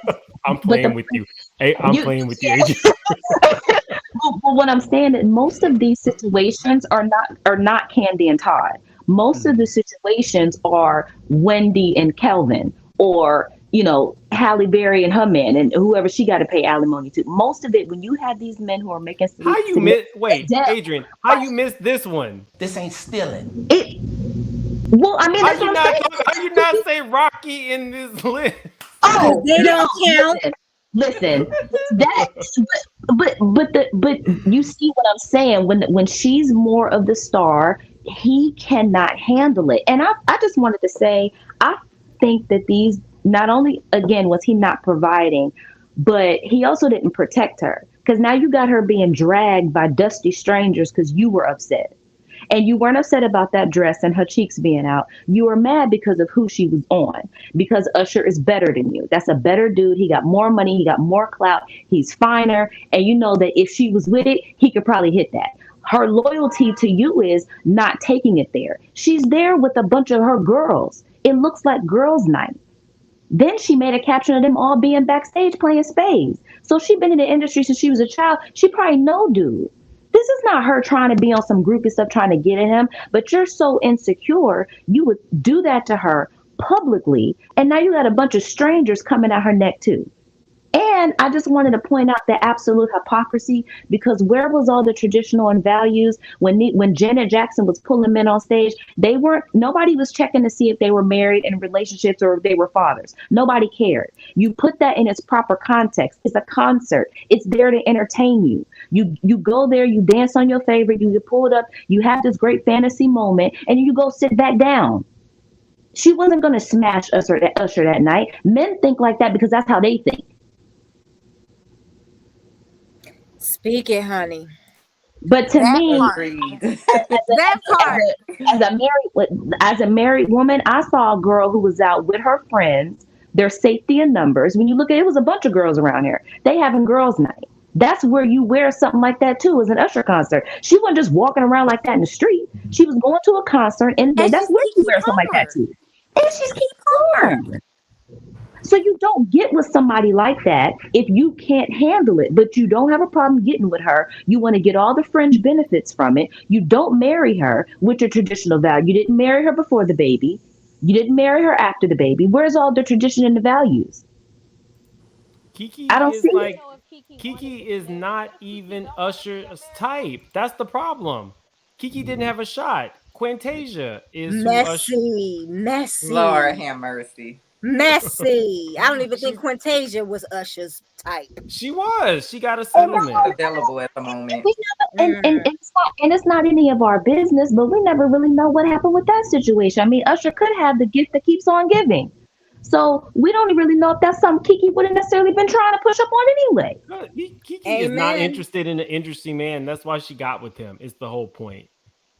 I'm playing with you. Hey, I'm playing with you, Adrian.
Well, what I'm saying is most of these situations are not Candy and Todd. Most of the situations are Wendy and Kelvin, or Halle Berry and her man, and whoever she got to pay alimony to. Most of it, when you have these men who are making
Adrian, how you missed this one?
This ain't stealing.
Well, I mean,
how you not say Rocky in this list?
Oh,
they don't count.
Listen, but you see what I'm saying? When she's more of the star, he cannot handle it. And I just wanted to say, I think that these, not only again was he not providing, but he also didn't protect her, because now you got her being dragged by dusty strangers because you were upset. And you weren't upset about that dress and her cheeks being out. You were mad because of who she was on, because Usher is better than you. That's a better dude. He got more money. He got more clout. He's finer. And you know that if she was with it, he could probably hit that. Her loyalty to you is not taking it there. She's there with a bunch of her girls. It looks like girls' night. Then she made a caption of them all being backstage playing spades. So she's been in the industry since she was a child. She probably know dude. This is not her trying to be on some groupie stuff trying to get at him, but you're so insecure, you would do that to her publicly, and now you got a bunch of strangers coming at her neck too. And I just wanted to point out the absolute hypocrisy, because where was all the traditional and values when Janet Jackson was pulling men on stage? Nobody was checking to see if they were married in relationships or if they were fathers. Nobody cared. You put that in its proper context. It's a concert. It's there to entertain you. You go there, you dance on your favorite, you pull it up, you have this great fantasy moment, and you go sit back down. She wasn't going to smash Usher that night. Men think like that because that's how they think.
Speak it, honey.
But to
That
me,
part. That part.
as a married woman, I saw a girl who was out with her friends. Their safety in numbers. When you look at it, was a bunch of girls around here. They having girls' night. That's where you wear something like that too, as an Usher concert. She wasn't just walking around like that in the street. She was going to a concert, and
And
that's
she's
where you
Keke
wear something like that
Palmer.
too. And she's
Keke Palmer.
Palmer. So you don't get with somebody like that if you can't handle it, but you don't have a problem getting with her. You want to get all the fringe benefits from it. You don't marry her with your traditional value. You didn't marry her before the baby. You didn't marry her after the baby. Where's all the tradition and the values?
Keke
I don't
is
see
like
it.
Keke is not even Usher's type. That's the problem. Keke didn't have a shot. Quantasia is who Usher.
Messy.
Lord have mercy.
Messy. I don't even think Quantasia was Usher's type.
She was. She got a settlement.
Available at the moment.
And it's not any of our business, but we never really know what happened with that situation. I mean, Usher could have the gift that keeps on giving. So we don't really know if that's something Keke would have necessarily been trying to push up on anyway.
Keke is not interested in an interesting man. That's why she got with him. It's the whole point.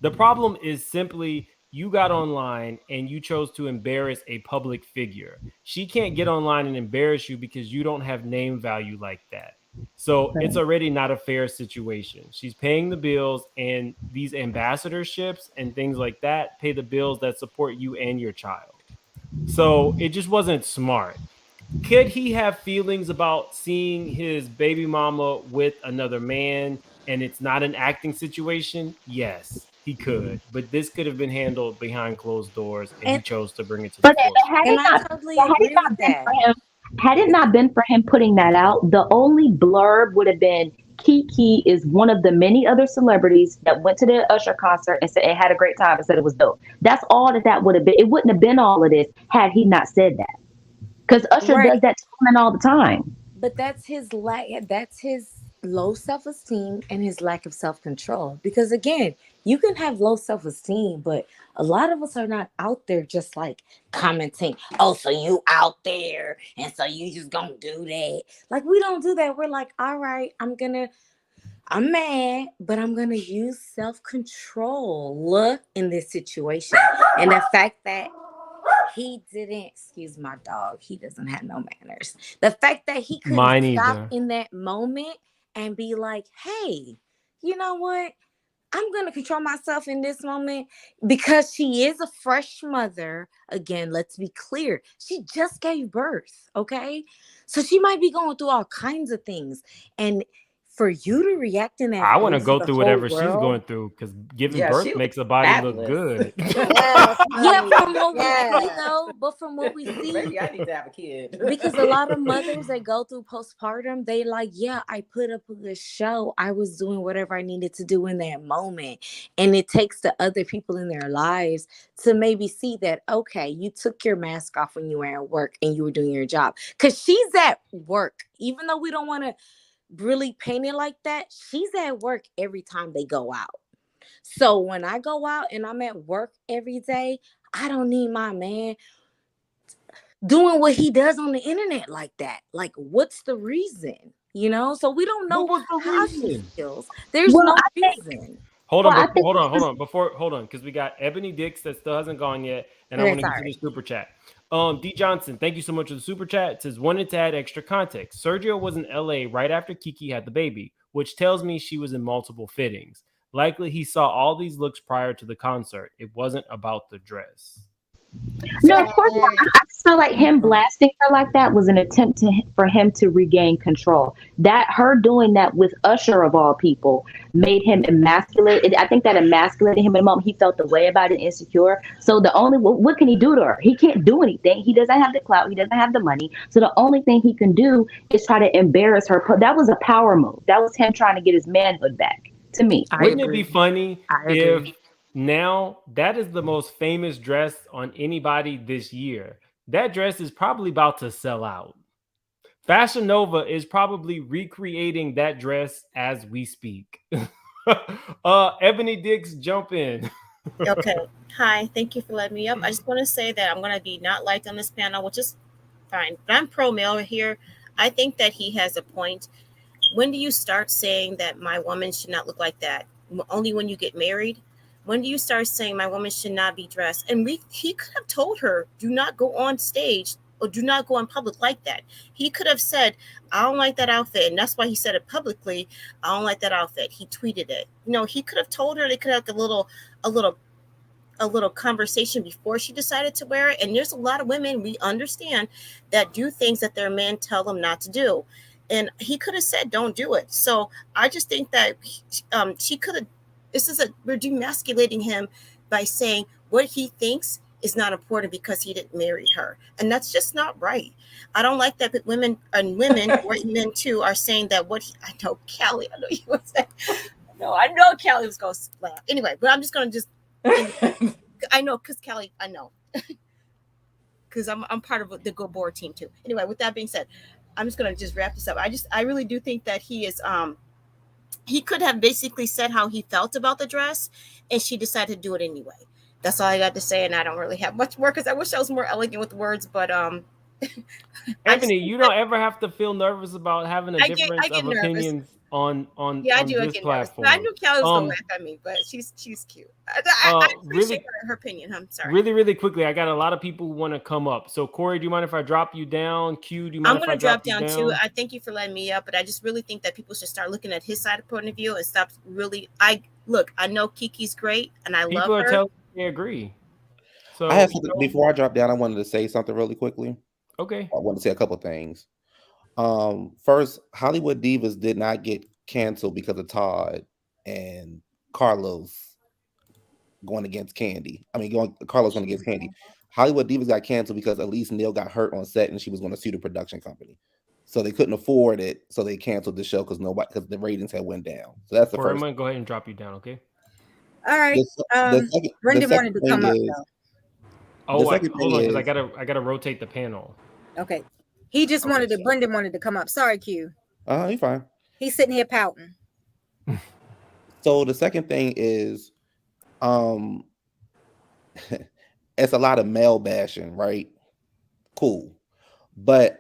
The problem is simply you got online and you chose to embarrass a public figure. She can't get online and embarrass you because you don't have name value like that. So it's already not a fair situation. She's paying the bills, and these ambassadorships and things like that pay the bills that support you and your child. So it just wasn't smart. Could he have feelings about seeing his baby mama with another man and it's not an acting situation? Yes, he could. But this could have been handled behind closed doors, and he chose to bring it to the forefront.
Had it not been for him putting that out, the only blurb would have been Keke is one of the many other celebrities that went to the Usher concert and said it had a great time and said it was dope. That's all that would have been. It wouldn't have been all of this had he not said that. Because Usher does that to women all the time.
But that's his low self-esteem and his lack of self-control. Because again, you can have low self-esteem, but a lot of us are not out there just like commenting, oh, so you out there and so you just gonna do that. Like, we don't do that. We're like, all right, I'm mad, but I'm gonna use self-control in this situation. And the fact that he didn't, excuse my dog, he doesn't have no manners. The fact that he couldn't stop in that moment and be like, hey, you know what? I'm going to control myself in this moment, because she is a fresh mother. Again, let's be clear. She just gave birth, okay? So she might be going through all kinds of things. And for you to react in that,
I want to go through whatever she's going through, because giving birth makes a body look good.
From what we see, though, but from what we see,
Maybe I need to have a kid.
Because a lot of mothers that go through postpartum, they like, yeah, I put up a good show. I was doing whatever I needed to do in that moment. And it takes the other people in their lives to maybe see that, okay, you took your mask off when you were at work and you were doing your job. Because she's at work, even though we don't want to really paint it like that, she's at work every time they go out. So when I go out and I'm at work every day, I don't need my man doing what he does on the internet like that. Like, what's the reason? You know, so we don't know how she feels. There's no reason.
Hold on, because we got Ebony Dix that still hasn't gone yet, and I want to get to the super chat. D Johnson, thank you so much for the super chat. It says, wanted to add extra context. Sergio was in LA right after Keke had the baby, which tells me she was in multiple fittings. Likely he saw all these looks prior to the concert. It wasn't about the dress.
No, of course not. I just feel like him blasting her like that was an attempt for him to regain control. That her doing that with Usher of all people made him emasculated. I think that emasculated him in the moment. He felt the way about it, insecure. So what can he do to her? He can't do anything. He doesn't have the clout. He doesn't have the money. So the only thing he can do is try to embarrass her. That was a power move. That was him trying to get his manhood back, to me.
Wouldn't it be funny if now that is the most famous dress on anybody this year? That dress is probably about to sell out. Fashion Nova is probably recreating that dress as we speak. Ebony Dix, jump in.
Okay. Hi. Thank you for letting me up. I just want to say that I'm going to be not liked on this panel, which is fine. But I'm pro-male here. I think that he has a point. When do you start saying that my woman should not look like that? only when you get married? When do you start saying my woman should not be dressed? And he could have told her, do not go on stage or do not go in public like that. He could have said, I don't like that outfit. And that's why he said it publicly. I don't like that outfit. He tweeted it. He could have told her. They could have a little conversation before she decided to wear it. And there's a lot of women, we understand, that do things that their men tell them not to do. And he could have said, don't do it. So I just think that she could have, we're demasculating him by saying what he thinks is not important because he didn't marry her. And that's just not right. I don't like that women or men too are saying that I know Callie, I know you would say, no, I know Callie was going to laugh. Anyway, but I'm just going to I know, because Callie, I know. Because I'm part of the Go Board team too. Anyway, with that being said, I'm just going to just wrap this up. I really do think that he is, he could have basically said how he felt about the dress, and she decided to do it anyway. That's all I got to say, and I don't really have much more because I wish I was more elegant with words, but
Anthony, you don't ever have to feel nervous about having a difference of opinions on
I do.
this platform.
I knew Kelly was gonna laugh at me, but she's cute. I appreciate her opinion. I'm sorry.
Really quickly, I got a lot of people who want to come up. So Corey, do you mind if I drop you down? Q, do you mind if I drop you down? I'm gonna drop down too. I thank you for letting me up, but I just really think that people should start looking at his side of point of view and stop really. I know Keke's great, and I love her. People are telling me they agree. So
I have something, before I drop down, I wanted to say something really quickly.
Okay.
I want to say a couple of things. First, Hollywood Divas did not get canceled because of Todd and Carlos going against Candy. Carlos going against Candy. Hollywood Divas got canceled because Elise Neal got hurt on set and she was going to sue the production company. So they couldn't afford it, so they canceled the show because the ratings had went down. So that's the first.
I'm gonna go ahead and drop you down, okay?
All right. Brendan wanted to come up though.
Oh, hold on, because I gotta rotate the panel.
Okay. He just Brendan wanted to come up. Sorry, Q.
You're fine.
He's sitting here pouting.
So the second thing is, it's a lot of male bashing, right? Cool. But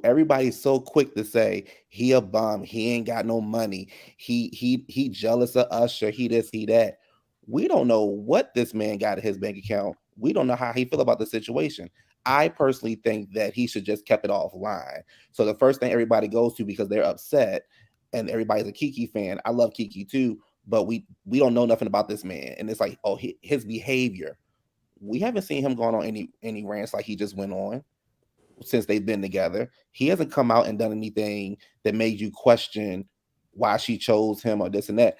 everybody's so quick to say he a bum, he ain't got no money, he jealous of Usher, he this, he that. We don't know what this man got in his bank account. We don't know how he feel about the situation. I personally think that he should just kept it offline. So the first thing everybody goes to because they're upset, and everybody's a Keke fan. I love Keke too, but we don't know nothing about this man. And it's like, oh, his behavior. We haven't seen him going on any rants like he just went on since they've been together. He hasn't come out and done anything that made you question why she chose him or this and that.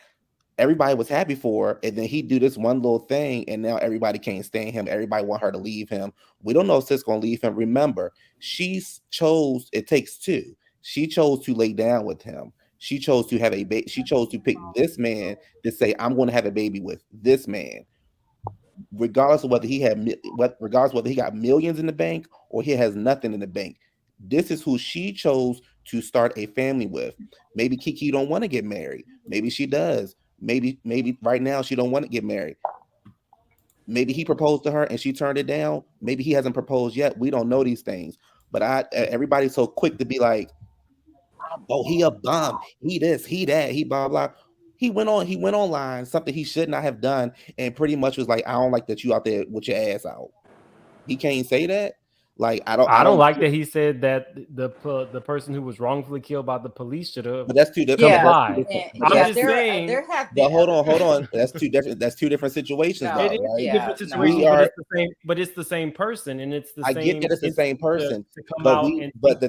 Everybody was happy for her, and then he do this one little thing, and now everybody can't stand him. Everybody want her to leave him. We don't know if Sis gonna leave him. Remember, she chose, it takes two. She chose to lay down with him. She chose to have a baby. She chose to pick this man to say, I'm going to have a baby with this man. Regardless of whether he got millions in the bank or he has nothing in the bank. This is who she chose to start a family with. Maybe Keke don't want to get married. Maybe she does. Maybe right now she don't want to get married. Maybe he proposed to her and she turned it down. Maybe he hasn't proposed yet. We don't know these things. But everybody's so quick to be like, oh, he a bum. He this, he that, he blah blah. He went online, something he should not have done, and pretty much was like, I don't like that you out there with your ass out. He can't say that. Like, I don't
like that he said that the person who was wrongfully killed by the police should have.
But that's two different.
I'm just saying.
But hold on. That's two different situations.
No,
though, right?
Different situations, but it's the same person, and it's the same.
I get that it's the same person, but the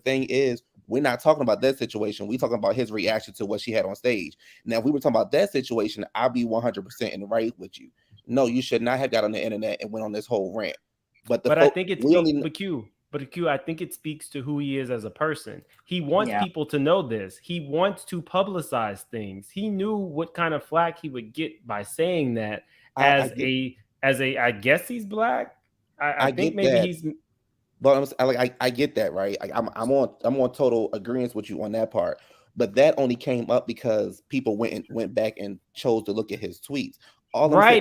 thing is, we're not talking about that situation. We're talking about his reaction to what she had on stage. Now, if we were talking about that situation, I'll be 100% in the right with you. No, you should not have got on the internet and went on this whole rant. But I think it's Q. I think it speaks to who he is as a person. He wants people to know this. He wants to publicize things. He knew what kind of flack he would get by saying that I guess he's black. I think maybe that. He's. But I get that, right? I'm on total agreement with you on that part. But that only came up because people went back and chose to look at his tweets.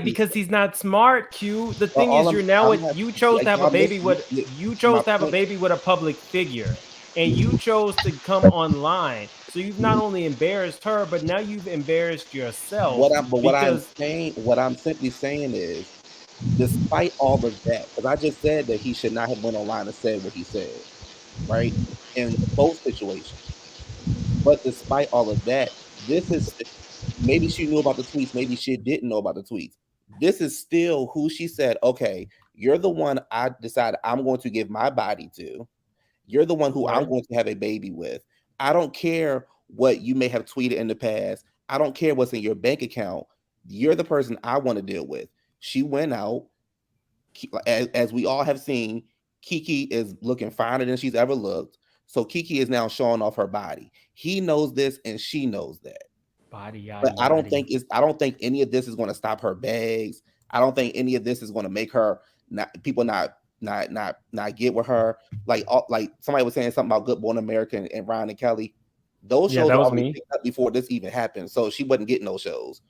Because he's not smart, Q. The thing is, you chose to have a baby with a public figure, and you chose to come online. So you've not only embarrassed her, but now you've embarrassed yourself.
What I'm simply saying is, despite all of that, because I just said that he should not have went online and said what he said, right? In both situations. But despite all of that, this is maybe she knew about the tweets, maybe she didn't know about the tweets. This is still who she said, okay, you're the one I decided I'm going to give my body to. You're the one who I'm going to have a baby with. I don't care what you may have tweeted in the past. I don't care what's in your bank account. You're the person I want to deal with. She went out. As we all have seen, Keke is looking finer than she's ever looked. So Keke is now showing off her body. He knows this and she knows that. But I don't think any of this is going to stop her bags. I don't think any of this is going to make her not get with her. Like somebody was saying something about Good Morning America and Ryan and Kelly. Those shows were already picked up before this even happened. So she wasn't getting those shows.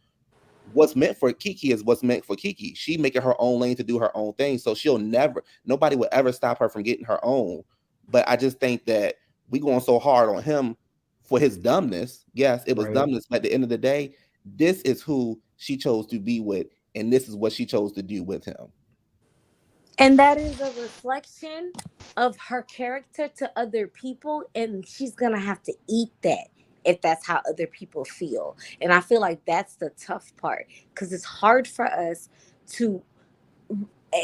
What's meant for Keke is what's meant for Keke. She making her own lane to do her own thing. So nobody will ever stop her from getting her own. But I just think that we going so hard on him for his dumbness. Yes, it was dumbness. But at the end of the day, this is who she chose to be with. And this is what she chose to do with him.
And that is a reflection of her character to other people. And she's going to have to eat that if that's how other people feel. And I feel like that's the tough part, because it's hard for us to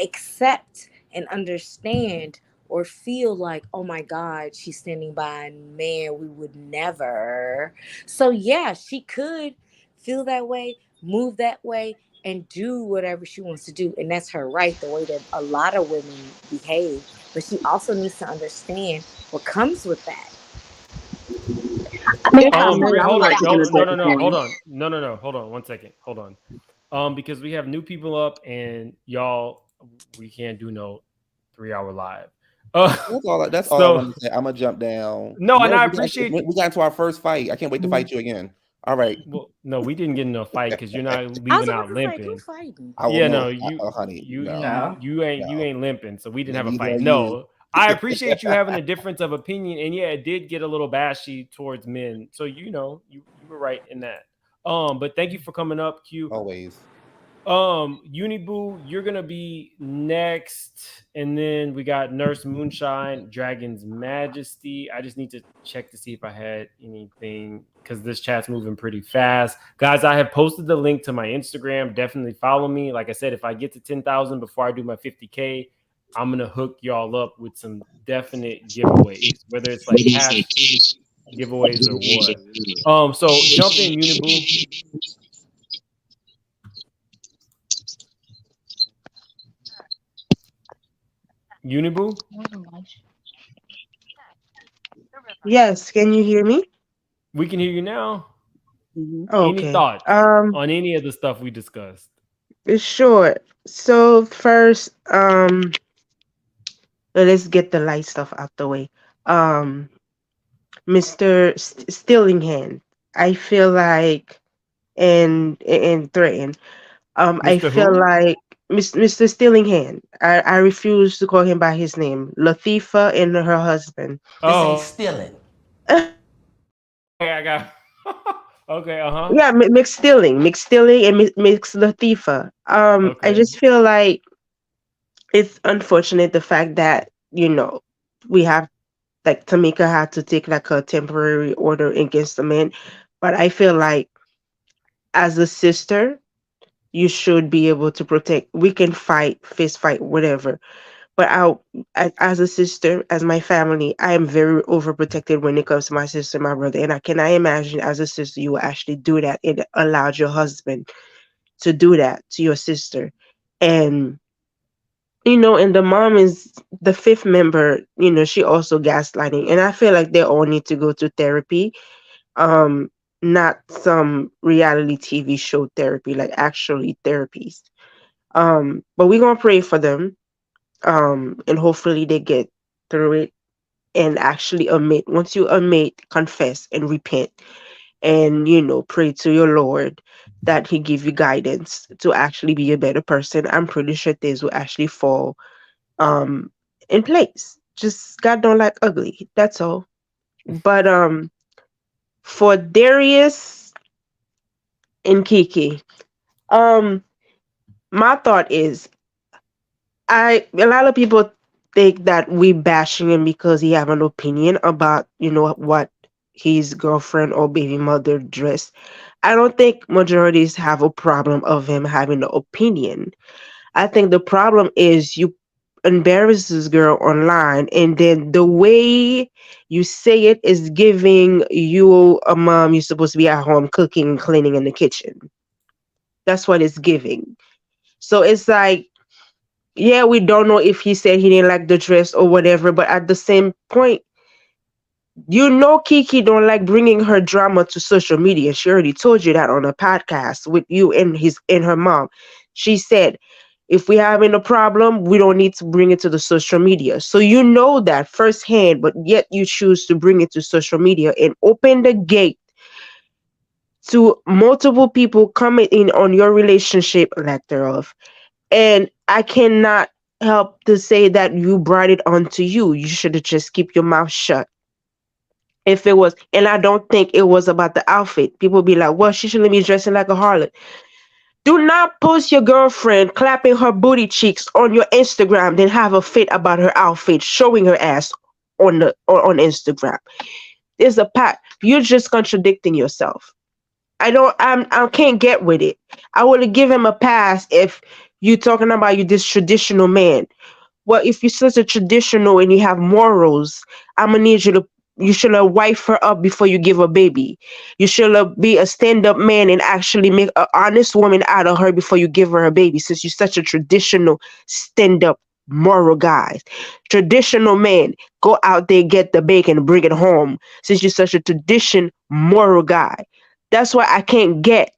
accept and understand or feel like, oh my God, she's standing by, and man, we would never. So yeah, she could feel that way, move that way, and do whatever she wants to do. And that's her right, the way that a lot of women behave. But she also needs to understand what comes with that.
Hold on 1 second. Hold on. Because we have new people up and y'all, we can't do no 3-hour live.
That's all I want to say. I'm gonna jump down.
No, and I appreciate
we got into our first fight. I can't wait to fight you again. All right.
Well, no, we didn't get into a fight because you're not leaving out limping.
Honey,
you ain't limping, so we didn't have a fight. No, I appreciate you having a difference of opinion, and yeah, it did get a little bashy towards men. So you were right in that. But thank you for coming up, Q.
Always.
Uniboo, you're gonna be next, and then we got Nurse Moonshine, Dragon's Majesty. I just need to check to see if I had anything because this chat's moving pretty fast, guys. I have posted the link to my Instagram. Definitely follow me. Like I said, if I get to 10,000 before I do my 50K, I'm gonna hook y'all up with some definite giveaways, whether it's like half giveaways or what. So jump in, Uniboo. Uniboo?
Yes, can you hear me?
We can hear you now.
Okay.
Any thoughts on any of the stuff we discussed?
Sure. So first, let's get the light stuff out the way. Mr. Stillingham, I feel like, and threaten. I feel like Mr. Stillingham. I refuse to call him by his name. Latifah and her husband.
This ain't stealing.
Okay, I got. Okay,
Yeah, mixed Stilling, and mixed Latifah. I just feel like it's unfortunate the fact that we have like Tamika had to take like a temporary order against the man, but I feel like as a sister, you should be able to protect. We can fight, fist fight, whatever. But as a sister, as my family, I am very overprotected when it comes to my sister, my brother. And I cannot imagine as a sister, you will actually do that. It allowed your husband to do that to your sister. And, and the mom is the fifth member, she also gaslighting. And I feel like they all need to go to therapy. Not some reality TV show therapy, like actually therapies. But we're going to pray for them. And hopefully they get through it and actually admit. Once you admit, confess and repent and pray to your Lord that he give you guidance to actually be a better person. I'm pretty sure things will actually fall in place. Just God don't like ugly, that's all. But for Darius and Keke. My thought is, a lot of people think that we bashing him because he have an opinion about what his girlfriend or baby mother dressed. I don't think majorities have a problem of him having an opinion. I think the problem is you embarrass this girl online, and then the way you say it is giving you a mom you're supposed to be at home cooking and cleaning in the kitchen. That's what it's giving. So it's like, yeah, we don't know if he said he didn't like the dress or whatever, but at the same point, Keke don't like bringing her drama to social media. She already told you that on a podcast with you and her mom. She said, if we having a problem, we don't need to bring it to the social media. So you know that firsthand, but yet you choose to bring it to social media and open the gate to multiple people coming in on your relationship, lack thereof. And I cannot help to say that you brought it onto you. You should have just keep your mouth shut. If it was, and I don't think it was about the outfit. People be like, well, she shouldn't be dressing like a harlot. Do not post your girlfriend clapping her booty cheeks on your Instagram, then have a fit about her outfit, showing her ass on Instagram. There's a pack. You're just contradicting yourself. I can't get with it. I would have given him a pass if you talking about you this traditional man. Well, if you're such a traditional and you have morals, I'm gonna need you should have wife her up before you give her baby. You should have be a stand-up man and actually make an honest woman out of her before you give her a baby, since you're such a traditional stand-up moral guy. Traditional man, go out there, get the bacon, bring it home, since you're such a tradition moral guy. That's why I can't get.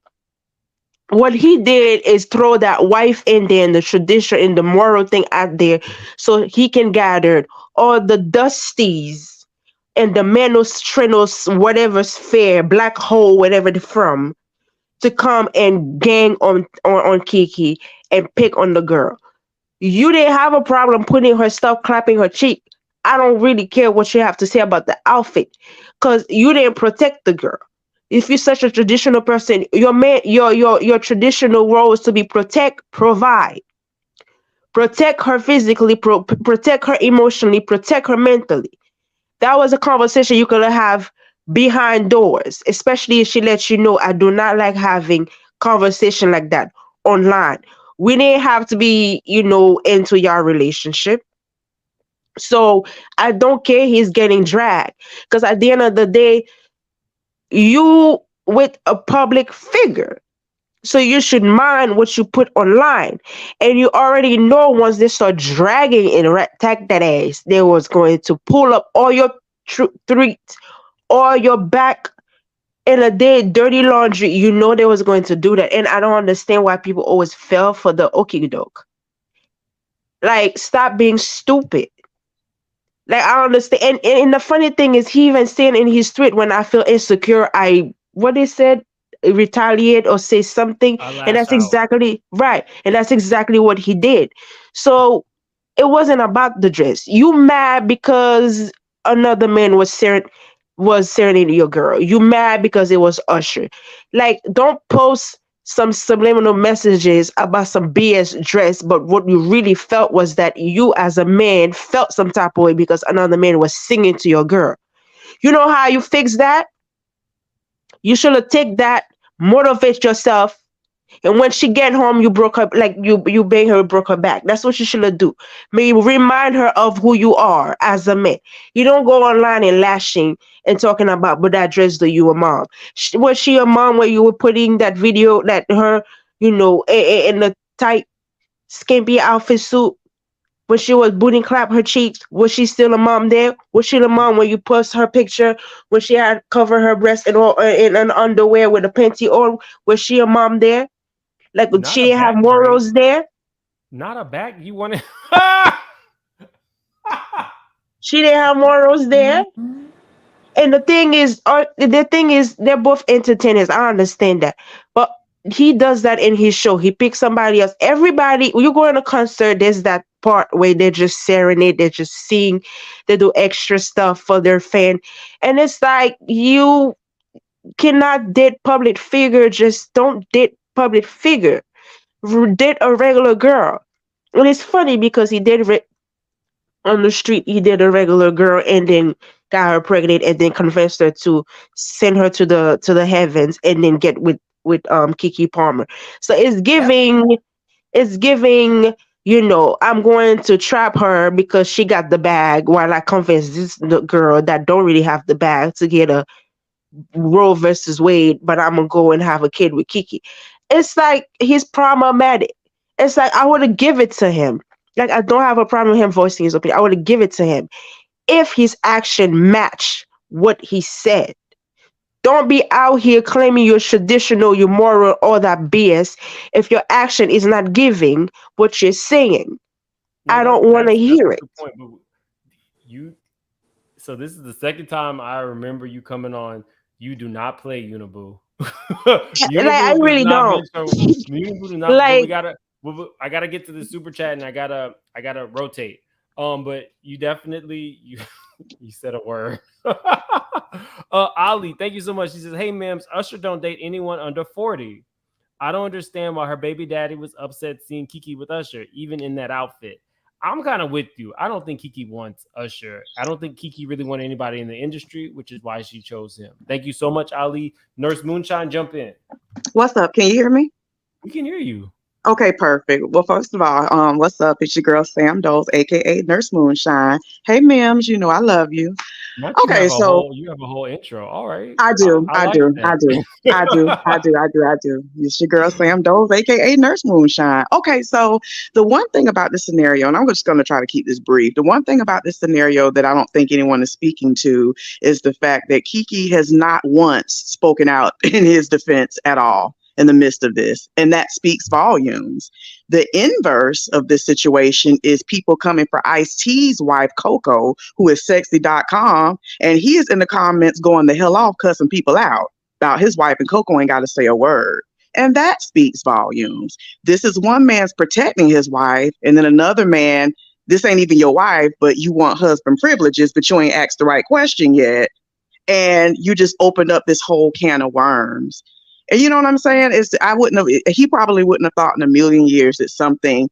What he did is throw that wife in there and the tradition and the moral thing out there so he can gather all the dusties and the Menos, Trenos, whatever sphere, black hole, whatever they're from, to come and gang on Keke and pick on the girl. You didn't have a problem putting her stuff, clapping her cheek. I don't really care what you have to say about the outfit, because you didn't protect the girl. If you're such a traditional person, your traditional role is to be protect, provide. Protect her physically, protect her emotionally, protect her mentally. That was a conversation you could have behind doors, especially if she lets you know, I do not like having conversation like that online. We didn't have to be, into your relationship. So I don't care he's getting dragged, because at the end of the day, you with a public figure. So you should mind what you put online. And you already know once they start dragging and attack that ass, they was going to pull up all your tweets, all your back in a day, dirty laundry. You know they was going to do that. And I don't understand why people always fell for the okie doke. Like, stop being stupid. Like, I understand. And the funny thing is, he even said in his tweet, when I feel insecure, what they said, retaliate or say something. And that's exactly right. And that's exactly what he did. So it wasn't about the dress. You mad because another man was serenading your girl. You mad because it was Usher. Like, don't post some subliminal messages about some BS dress, but what you really felt was that you as a man felt some type of way because another man was singing to your girl. You know how you fix that? You should have taken that, motivate yourself, and when she get home, you broke her, like you bang her, broke her back. That's what you should do. Maybe remind her of who you are as a man. You don't go online and lashing and talking about, but that dress that you a mom. Was she a mom where you were putting that video that her, in the tight, skimpy outfit suit, when she was booty clap her cheeks? Was she still a mom there? Was she the mom when you post her picture when she had covered her breast in an underwear with a panty on? Was she a mom there? Like, she didn't have morals there.
Not a back. You want to?
She didn't have morals there. And the thing is, they're both entertainers. I understand that, but he does that in his show. He picks somebody else. Everybody, you go in a concert, there's that part where they just serenade, they just sing, they do extra stuff for their fan, and it's like cannot date public figure, just don't date public figure. Date a regular girl. And it's funny because he did on the street. He did a regular girl and then got her pregnant and then convinced her to send her to the heavens and then get with Keke Palmer. So it's giving, I'm going to trap her because she got the bag while I convince this girl that don't really have the bag to get a Roe versus Wade, but I'm gonna go and have a kid with Keke. It's like he's problematic. It's like I would have give it to him. Like I don't have a problem with him voicing his opinion. I would have give it to him if his action match what he said. Don't be out here claiming you're traditional, you're moral, all that BS if your action is not giving what you're saying.
No,
I don't want to hear it.
Point, but so this is the second time I remember you coming on. You do not play Uniboo.
Uniboo I really don't.
Uniboo do not. Like, I gotta get to the super chat and I gotta rotate. But you definitely you said a word. Ali, thank you so much. She says, "Hey, Mims, Usher don't date anyone under 40. I don't understand why her baby daddy was upset seeing Keke with Usher, even in that outfit." I'm kind of with you. I don't think Keke wants Usher. I don't think Keke really wanted anybody in the industry, which is why she chose him. Thank you so much, Ali. Nurse Moonshine, jump in.
What's up? Can you hear me?
We can hear you.
Okay, perfect. Well, first of all, what's up? It's your girl Sam Doles, aka Nurse Moonshine. Hey, Mims, you know I love you. Okay, so
you have a whole intro. All right.
I do. It's your girl Sam Doles, aka Nurse Moonshine. Okay, so the one thing about this scenario, and I'm just going to try to keep this brief. The one thing about this scenario that I don't think anyone is speaking to is the fact that Keke has not once spoken out in his defense at all in the midst of this. And that speaks volumes. The inverse of this situation is people coming for Ice-T's wife, Coco, who is sexy.com. And he is in the comments going the hell off, cussing people out about his wife, and Coco ain't got to say a word. And that speaks volumes. This is one man's protecting his wife, and then another man, this ain't even your wife, but you want husband privileges, but you ain't asked the right question yet. And you just opened up this whole can of worms. And you know what I'm saying? He probably wouldn't have thought in a million years that something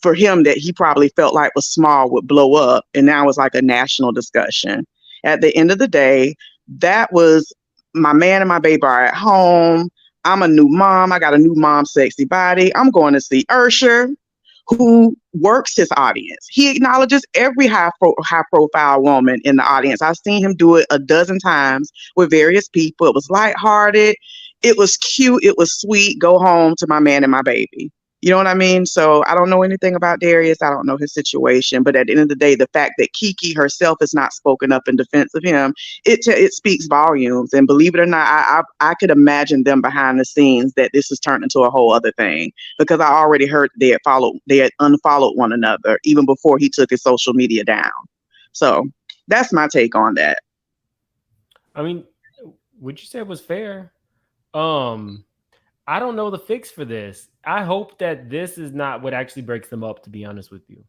for him that he probably felt like was small would blow up. And now it's like a national discussion. At the end of the day, that was my man and my baby are at home. I'm a new mom. I got a new mom sexy body. I'm going to see Usher, who works his audience. He acknowledges every high profile woman in the audience. I've seen him do it a dozen times with various people. It was lighthearted. It was cute. It was sweet. Go home to my man and my baby. You know what I mean? So I don't know anything about Darius. I don't know his situation. But at the end of the day, the fact that Keke herself has not spoken up in defense of him, it speaks volumes. And believe it or not, I could imagine them behind the scenes that this has turned into a whole other thing, because I already heard they had unfollowed one another even before he took his social media down. So that's my take on that.
I mean, what you said was fair. I don't know the fix for this. I hope that this is not what actually breaks them up, to be honest with you.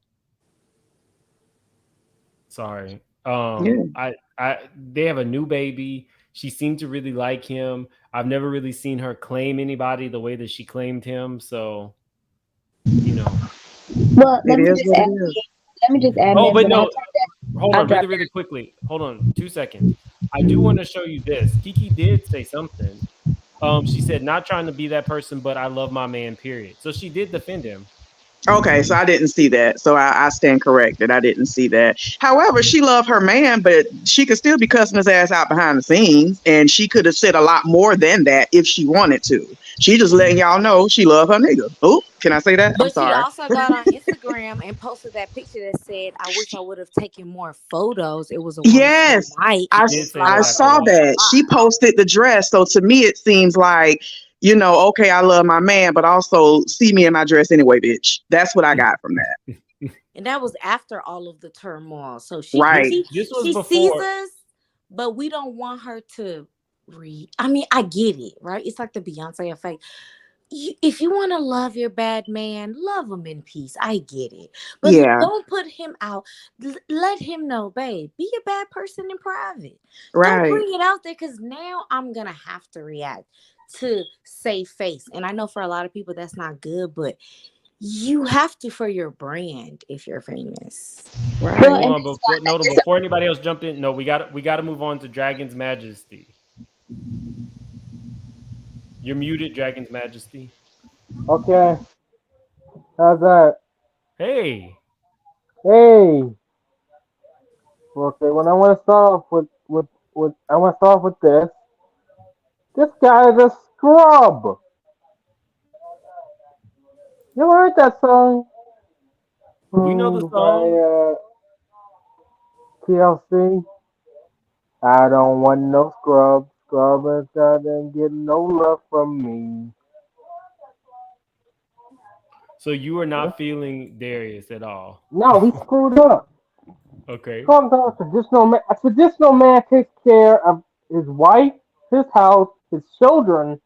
Sorry. They have a new baby. She seemed to really like him. I've never really seen her claim anybody the way that she claimed him. So, you know.
Well, let me just add.
Oh, but no. Hold on, really quickly. Hold on 2 seconds. I do want to show you this. Keke did say something. She said, "Not trying to be that person, but I love my man, period." So she did defend him.
Okay, so I didn't see that. So I stand corrected. I didn't see that. However, she loved her man, but she could still be cussing his ass out behind the scenes. And she could have said a lot more than that if she wanted to. She just letting y'all know she loved her nigga. Oh, can I say that?
But
I'm sorry.
She also got on Instagram and posted that picture that said, "I wish I would have taken more photos. It was a
yes,
night."
I saw that. She posted the dress. So to me, it seems like, you know, okay, I love my man, but also see me in my dress anyway, bitch. That's what I got from that.
And that was after all of the turmoil. So she
before.
sees us, but we don't want her to read. I mean, I get it, right? It's like the Beyonce effect. if you want to love your bad man, love him in peace. I get it. But
Yeah.
don't put him out. Let him know, babe, be a bad person in private. Don't
Right.
bring it out there, because now I'm going to have to react to save face. And I know for a lot of people that's not good, but you have to for your brand if you're famous.
Right. Hold on, before anybody else jumped in, no, we got to move on to Dragon's Majesty. You're muted, Dragon's Majesty.
Okay. How's that?
Hey.
Hey. Okay, when I want to start off with I want to start off with this. This guy is a scrub. You ever heard that song?
We know the song.
By TLC. I don't want no scrub. Scrub and get no love from me.
So you are not feeling Darius at all?
No, he screwed up.
Okay.
Talking about a traditional man. A traditional man takes care of his wife, his house, his children.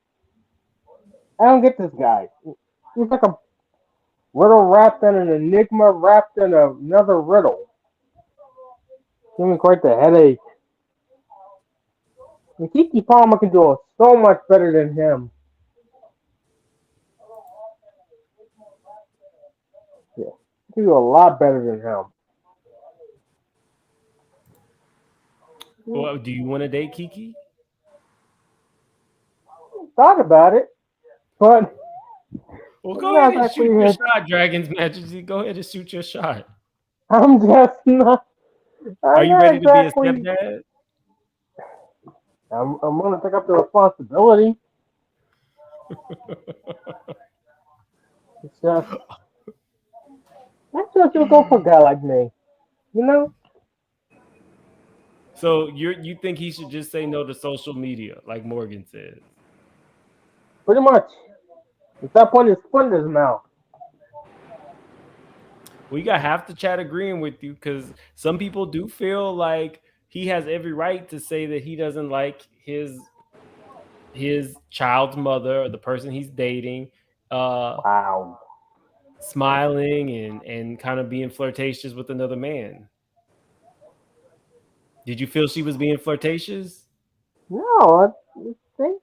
I don't get this guy. He's like a riddle wrapped in an enigma wrapped in another riddle. Give me quite the headache. And Keke Palmer can do it so much better than him. Yeah, he can do a lot better than him.
Well, do you want to date Keke?
Thought about it, but
well, go ahead and shoot your shot, Dragon's Majesty. Go ahead and shoot your shot.
I'm just not.
Are you ready to be a stepdad?
I'm going to take up the responsibility. It's just, that's just you go for a guy like me, you know.
So you think he should just say no to social media, like Morgan says?
Pretty much. At that point, his foot in his mouth.
We got half the chat agreeing with you, because some people do feel like he has every right to say that he doesn't like his child's mother or the person he's dating.
Wow.
Smiling and kind of being flirtatious with another man. Did you feel she was being flirtatious?
No, I think.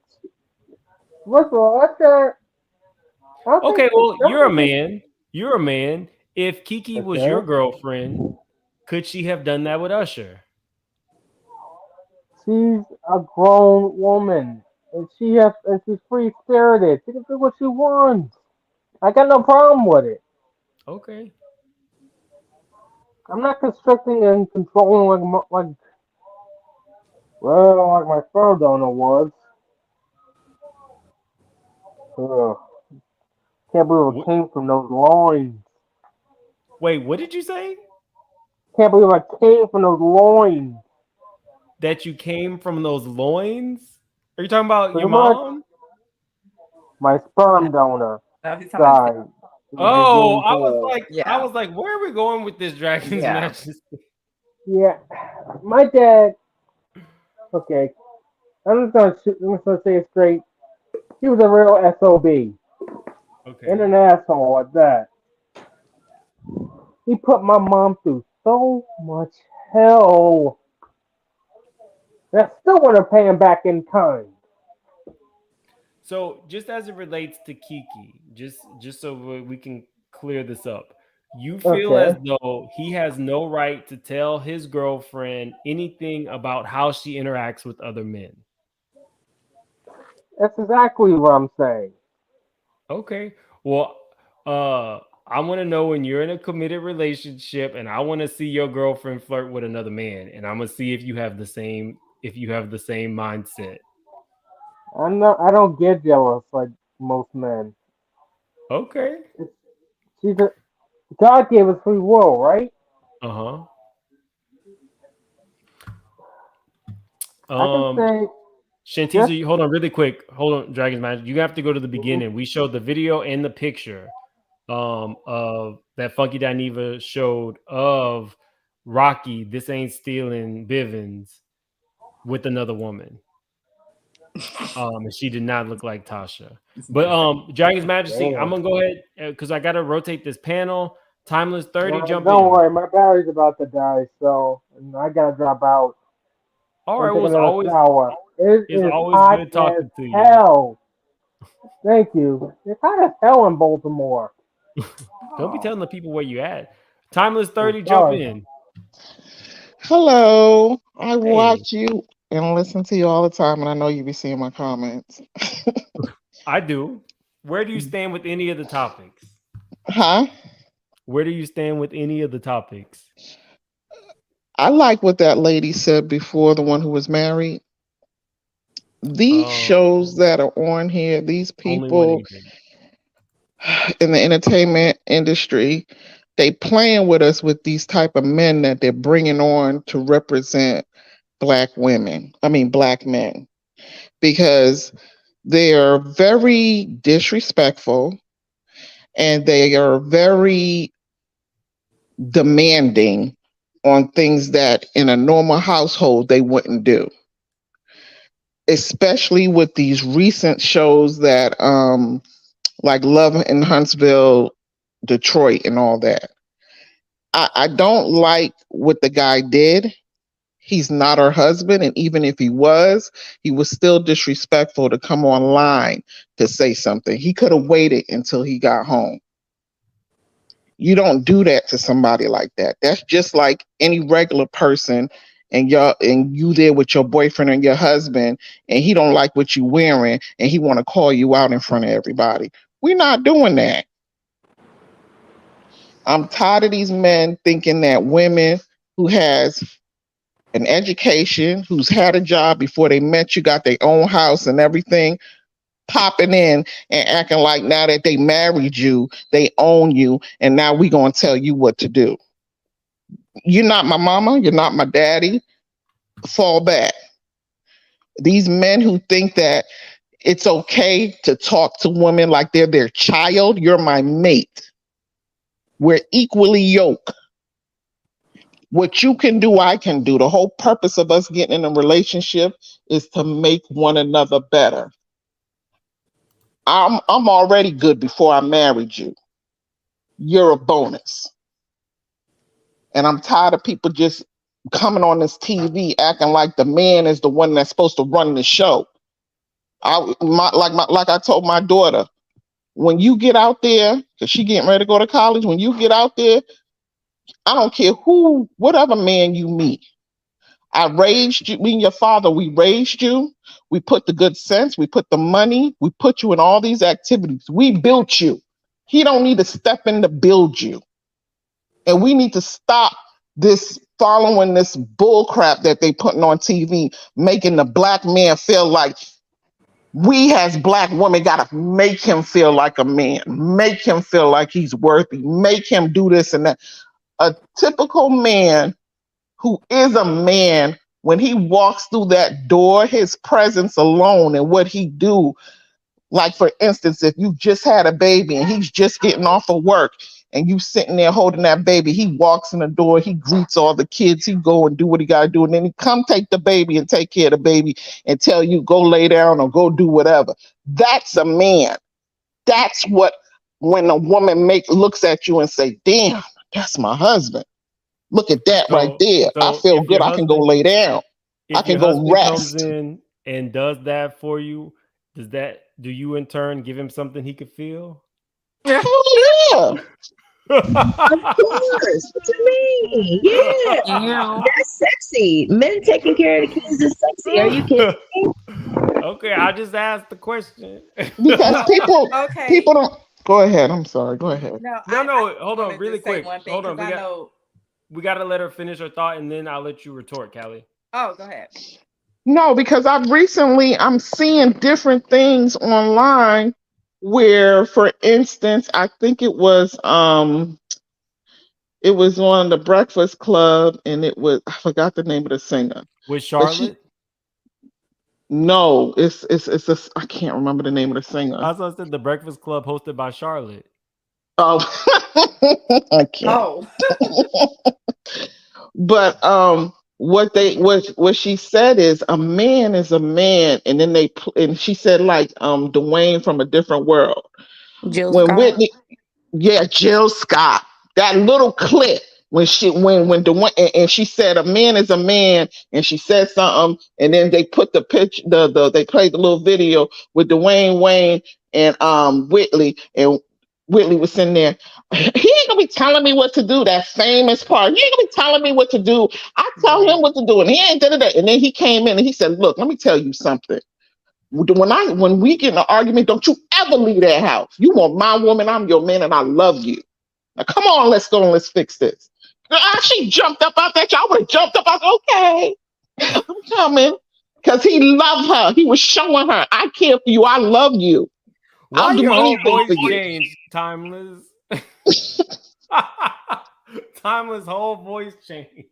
First of all,
okay, well, you're a man. You're a man. If Keke was your girlfriend, could she have done that with Usher?
She's a grown woman, and she's free spirited. She can do what she wants. I got no problem with it.
Okay.
I'm not constricting and controlling like my third donor was. Can't believe it came from those loins.
Wait, what did you say?
Can't believe I came from those loins.
That you came from those loins? Are you talking about your mom?
My sperm donor.
Died. Oh, I was like, where are we going with this Dragon's Majesty?
Yeah, my dad. Okay, I'm just gonna say it straight. He was a real SOB.
Okay.
And an asshole at that. He put my mom through so much hell. And I still want to pay him back in kind.
So, just as it relates to Keke, just so we can clear this up, you feel as though he has no right to tell his girlfriend anything about how she interacts with other men.
That's exactly what I'm saying.
Okay. Well, I want to know when you're in a committed relationship and I want to see your girlfriend flirt with another man, and I'm going to see if you have the same mindset.
I don't get jealous like most men.
Okay.
God gave us free will, right?
Uh-huh.
I can say
Shantiza, hold on really quick. Hold on, Dragon's Magic. You have to go to the beginning. We showed the video and the picture of that Funky Dineva showed of Rocky, This Ain't Stealing Bivens with another woman. And she did not look like Tasha. But Dragon's Majesty, I'm gonna go ahead because I gotta rotate this panel. Timeless 30, jump
don't
in.
worry, my battery's about to die, so I gotta drop out.
All right,
take
well,
another shower. It is
always
hot
good talking
as
to you.
hell. Thank you. It's hot as hell in Baltimore.
Don't be telling the people where you at. Timeless 30, jump in.
Hello. I watch you and listen to you all the time, and I know you be seeing my comments.
I do. Where do you stand with any of the topics?
Huh?
Where do you stand with any of the topics?
I like what that lady said before, the one who was married. These shows that are on here, these people in the entertainment industry, they playing with us with these type of men that they're bringing on to represent black men, because they are very disrespectful and they are very demanding on things that in a normal household they wouldn't do. Especially with these recent shows that like Love in Huntsville, Detroit, and all that. I don't like what the guy did. He's not her husband, and even if he was still disrespectful to come online to say something. He could have waited until he got home. You don't do that to somebody like that. That's just like any regular person and you there with your boyfriend and your husband and he don't like what you wearing and he want to call you out in front of everybody. We're not doing that. I'm tired of these men thinking that women who has an education, who's had a job before they met you, got their own house and everything, popping in and acting like now that they married you, they own you, and now we gonna tell you what to do. You're not my mama, you're not my daddy. Fall back. These men who think that it's okay to talk to women like they're their child, you're my mate. We're equally yoked. What you can do, I can do. The whole purpose of us getting in a relationship is to make one another better. I'm already good before I married you. You're a bonus. And I'm tired of people just coming on this TV acting like the man is the one that's supposed to run the show. Like I told my daughter, when you get out there, because she getting ready to go to college, when you get out there, I don't care whatever man you meet. I raised you, me and your father, we raised you. We put the good sense, we put the money, we put you in all these activities. We built you. He don't need to step in to build you. And we need to stop this following this bull crap that they putting on TV, making the black man feel like we as black women gotta make him feel like a man, make him feel like he's worthy, make him do this and that. A typical man who is a man, when he walks through that door, his presence alone and what he do, like for instance, if you just had a baby and he's just getting off of work and you sitting there holding that baby, he walks in the door, he greets all the kids, he go and do what he gotta do, and then he come take the baby and take care of the baby and tell you go lay down or go do whatever. That's a man. That's what, when a woman looks at you and say, damn, that's my husband. Look at that right there. I feel good. I can go lay down. I can go rest.
Comes in and does that for you, do you in turn give him something he could feel?
Oh yeah.
Of course. What you mean? Yeah. That's sexy. Men taking care of the kids is sexy. Are you kidding me?
Okay, I just asked the question.
Because people don't. Go ahead. I'm sorry. Go ahead.
No. Hold on, really quick. Hold on. We got to let her finish her thought, and then I'll let you retort, Callie.
Oh, go ahead.
No, because I'm seeing different things online where, for instance, I think it was on the Breakfast Club, and I forgot the name of the singer.
With Charlotte?
No, it's I can't remember the name of the singer.
I also said the Breakfast Club hosted by Charlotte.
Oh, I can't.
Oh.
But what she said is a man is a man, and then and she said like Dwayne from A Different World.
Jill
When
Scott.
Whitney, yeah, Jill Scott, that little clip when when Dwayne and she said a man is a man, and she said something, and then they put the pitch they played the little video with Dwayne Wayne and Whitley, and Whitley was sitting there. He ain't gonna be telling me what to do. That famous part. He ain't gonna be telling me what to do. I tell him what to do, and he ain't did it. And then he came in and he said, "Look, let me tell you something. When we get in an argument, don't you ever leave that house. You want my woman, I'm your man, and I love you. Now come on, let's go and let's fix this." She jumped up out that. Y'all would have jumped up. I said, "Okay, I'm coming," because he loved her. He was showing her, "I care for you. I love you.
Why
I'll do
your whole
anything
voice
for you."
changed, Timeless? Timeless whole voice changed.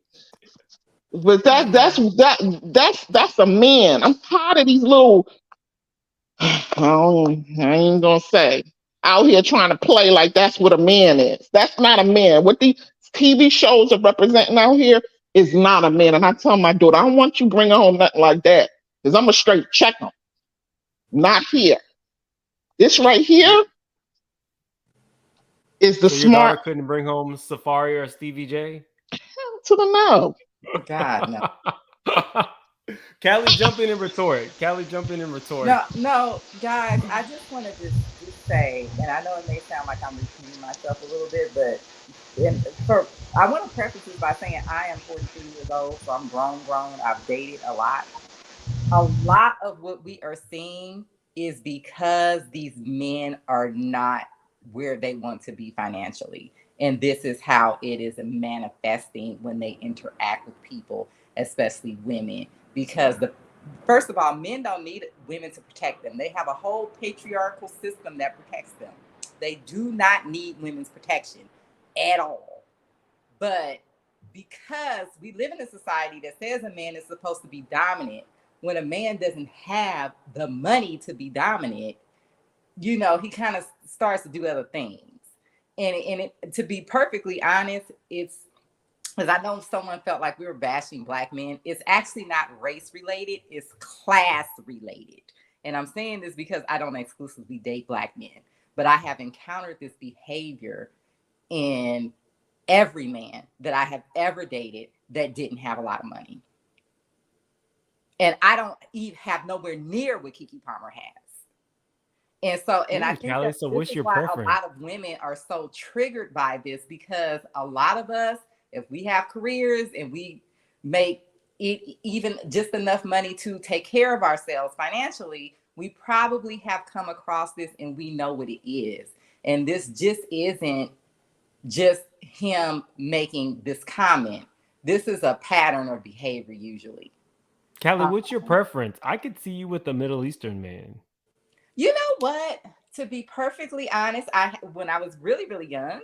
But that's a man. I'm tired of these little. I ain't gonna say out here trying to play like that's what a man is. That's not a man. What these TV shows are representing out here is not a man. And I tell my daughter, I don't want you bringing home nothing like that, because I'm gonna straight check them. Not here. This right here is the
So your
smart.
daughter couldn't bring home Safari or Stevie J?
To the no.
God, no.
Callie, jump in and retort. Callie, jump in and retort.
No, guys, I just want to just say, and I know it may sound like I'm repeating myself a little bit, but I want to preface this by saying I am 42 years old, so I'm grown. I've dated a lot. A lot of what we are seeing is because these men are not where they want to be financially. And this is how it is manifesting when they interact with people, especially women. Because first of all, men don't need women to protect them. They have a whole patriarchal system that protects them. They do not need women's protection at all. But because we live in a society that says a man is supposed to be dominant, when a man doesn't have the money to be dominant, he kind of starts to do other things. And to be perfectly honest, it's because I know someone felt like we were bashing Black men. It's actually not race related, it's class related. And I'm saying this because I don't exclusively date Black men, but I have encountered this behavior in every man that I have ever dated that didn't have a lot of money. And I don't even have nowhere near what Keke Palmer has. And so, I think
Callie,
that
so
this
what's
is
your
why
preference?
a lot of women are so triggered by this, because a lot of us, if we have careers and we make even just enough money to take care of ourselves financially, we probably have come across this and we know what it is. And this just isn't just him making this comment. This is a pattern of behavior usually.
Callie, what's your preference? I could see you with a Middle Eastern man.
You know what? To be perfectly honest, when I was really, really young,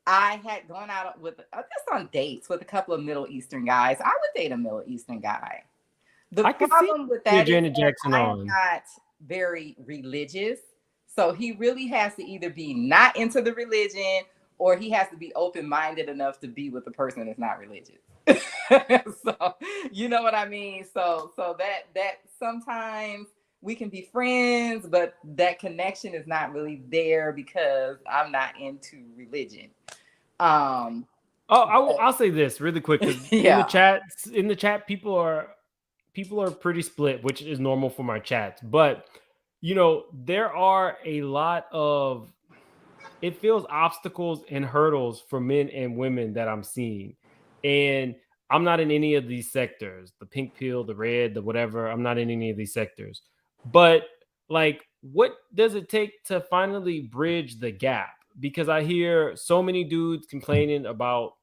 I had gone out with just on dates with a couple of Middle Eastern guys. I would date a Middle Eastern guy. The problem with that is that I am not very religious. So he really has to either be not into the religion, or he has to be open-minded enough to be with a person that's not religious. So you know what I mean? So that sometimes we can be friends, but that connection is not really there because I'm not into religion.
I'll say this really quick, because in the chat, people are pretty split, which is normal for my chats. But there are a lot of, it feels, obstacles and hurdles for men and women that I'm seeing. And I'm not in any of these sectors, the pink pill, the red, the whatever. I'm not in any of these sectors. But what does it take to finally bridge the gap? Because I hear so many dudes complaining about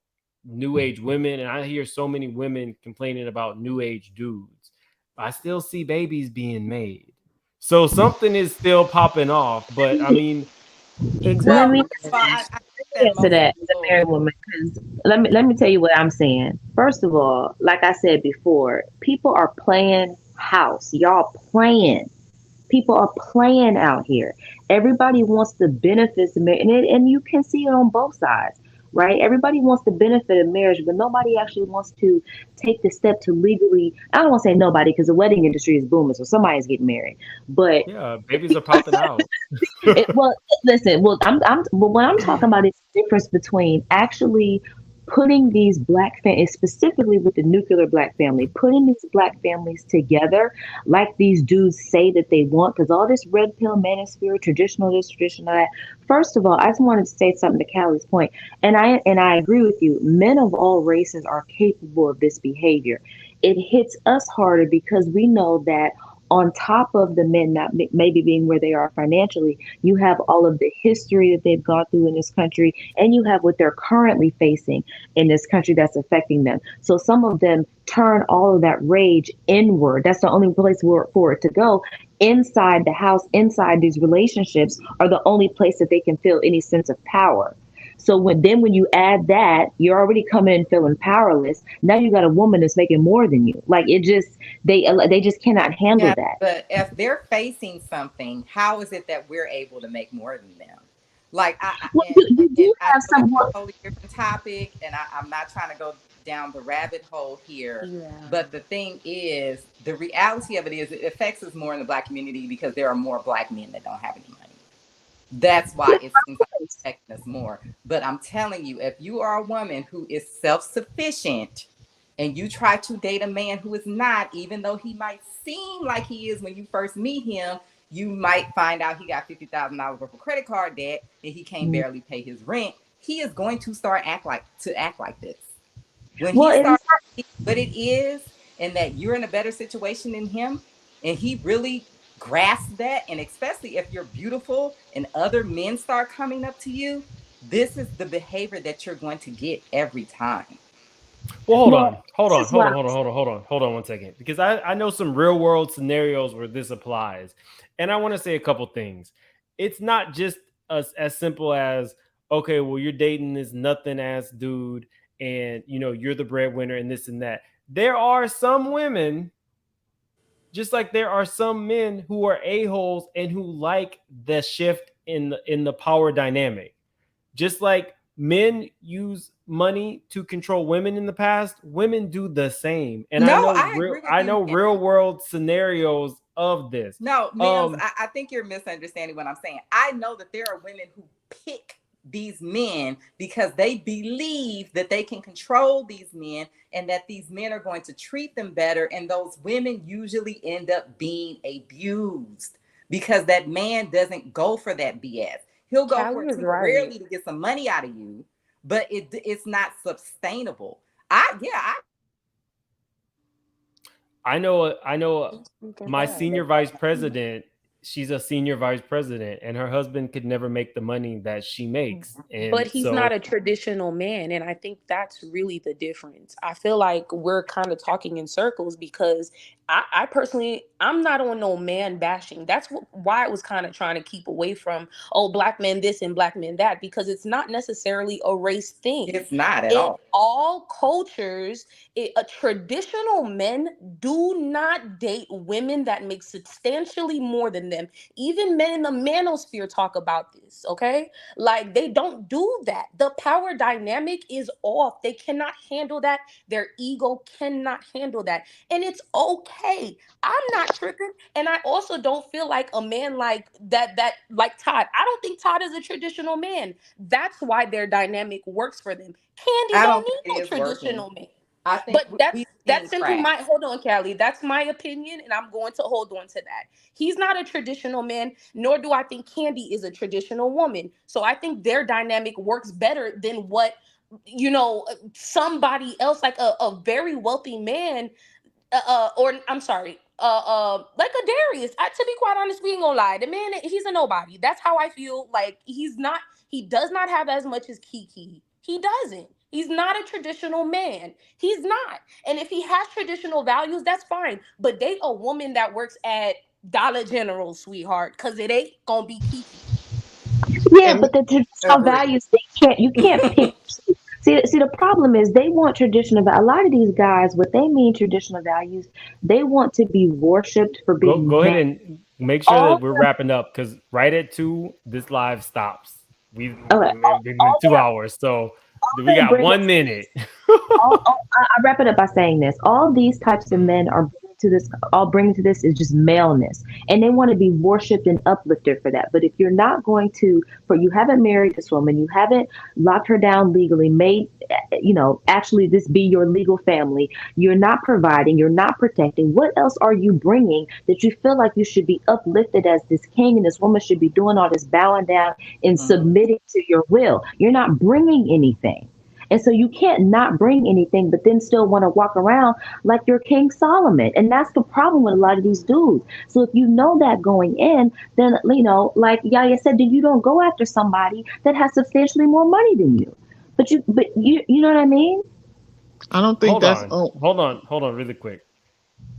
new age women, and I hear so many women complaining about new age dudes. I still see babies being made. So something is still popping off. But I mean,
let me answer that as a married woman, because let me tell you what I'm saying. First of all, like I said before, people are playing house. Y'all playing. People are playing out here. Everybody wants the benefits, and you can see it on both sides. right? Everybody wants the benefit of marriage, but nobody actually wants to take the step to legally. I don't want to say nobody because the wedding industry is booming, so somebody's getting married. But
yeah, babies are popping out.
well, listen. Well, what I'm talking about is the difference between actually putting these black families, specifically with the nuclear black family, putting these black families together like these dudes say that they want, because all this red pill manosphere, traditional this, traditional that. First of all, I just wanted to say something to Callie's point, and I agree with you. Men of all races are capable of this behavior. It hits us harder because we know that on top of the men not maybe being where they are financially, you have all of the history that they've gone through in this country, and you have what they're currently facing in this country that's affecting them. So some of them turn all of that rage inward. That's the only place for it to go. Inside the house, inside these relationships are the only place that they can feel any sense of power. So when you add that, you're already coming in feeling powerless. Now you got a woman that's making more than you. Like it just they just cannot handle that.
But if they're facing something, how is it that we're able to make more than them? Like I know it's a totally different topic, and I'm not trying to go down the rabbit hole here. Yeah. But the thing is, the reality of it is, it affects us more in the Black community because there are more Black men that don't have any money. That's why it seems like it's affecting us more. But I'm telling you, if you are a woman who is self-sufficient and you try to date a man who is not, even though he might seem like he is when you first meet him, you might find out he got $50,000 worth of credit card debt and he can't barely pay his rent. He is going to start act like this. When he starts what it is, and that you're in a better situation than him, and he really grasp that, and especially if you're beautiful and other men start coming up to you, this is the behavior that you're going to get every time.
Well, hold on 1 second, because I know some real world scenarios where this applies, and I want to say a couple things. It's not just as simple as, okay, well, you're dating this nothing ass dude, and you're the breadwinner and this and that. There are some women, just like there are some men who are a-holes and who like the shift in the power dynamic. Just like men use money to control women in the past, women do the same. And I know real world scenarios of this.
No, Mims, I think you're misunderstanding what I'm saying. I know that there are women who pick these men because they believe that they can control these men and that these men are going to treat them better. And those women usually end up being abused because that man doesn't go for that BS. He'll go for it temporarily to get some money out of you, but it's not sustainable.
I know my senior vice president. She's a senior vice president, and her husband could never make the money that she makes.
But he's not a traditional man, and I think that's really the difference. I feel like we're kind of talking in circles because I personally, I'm not on no man bashing. That's why I was kind of trying to keep away from, Black men this and Black men that, because it's not necessarily a race thing.
It's not at all.
All cultures, traditional men do not date women that make substantially more than them. Even men in the manosphere talk about this, okay? Like, they don't do that. The power dynamic is off. They cannot handle that. Their ego cannot handle that. And it's okay. I'm not tripping. And I also don't feel like a man like that like Todd. I don't think Todd is a traditional man. That's why their dynamic works for them. Candy don't need no traditional man.
I think
that's simply hold on, Callie. That's my opinion, and I'm going to hold on to that. He's not a traditional man, nor do I think Candy is a traditional woman. So I think their dynamic works better than what somebody else, like a very wealthy man, or I'm sorry, like a Darius. To be quite honest, we ain't gonna lie. The man, he's a nobody. That's how I feel. Like he does not have as much as Keke. He doesn't. He's not a traditional man. He's not. And if he has traditional values, that's fine. But date a woman that works at Dollar General, sweetheart, because it ain't gonna be Keke.
Yeah, but the traditional values, you can't pick. See, the problem is they want traditional. A lot of these guys, what they mean traditional values, they want to be worshipped for being.
Go ahead and make sure that we're wrapping up, because right at 2, this live stops. We've been 2 hours, so We got 1 minute.
I wrap it up by saying this: all these types of men are bringing to this is just maleness, and they want to be worshipped and uplifted for that. But if you're not going to, you haven't married this woman, you haven't locked her down legally, made actually this be your legal family. You're not providing, you're not protecting. What else are you bringing that you feel like you should be uplifted as this king and this woman should be doing all this bowing down and submitting to your will? You're not bringing anything. And so you can't not bring anything, but then still want to walk around like you're King Solomon. And that's the problem with a lot of these dudes. So if you know that going in, then, like Yaya said, then you don't go after somebody that has substantially more money than you. But you know what I mean?
I don't think
Hold on really quick.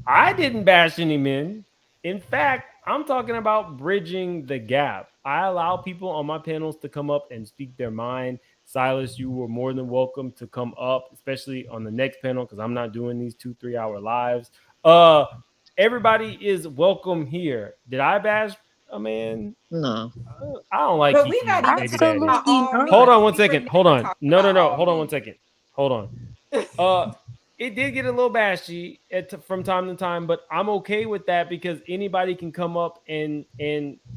I didn't bash any men. In fact, I'm talking about bridging the gap. I allow people on my panels to come up and speak their mind. Silas, you were more than welcome to come up, especially on the next panel, because I'm not doing these 2-3 hour lives. Everybody is welcome here. Did I bash a man?
No.
I don't like
But
Keke,
we not even
baby daddy. Hold on 1 second. Hold on. No. Hold on 1 second. Hold on. It did get a little bashy from time to time, but I'm okay with that because anybody can come up and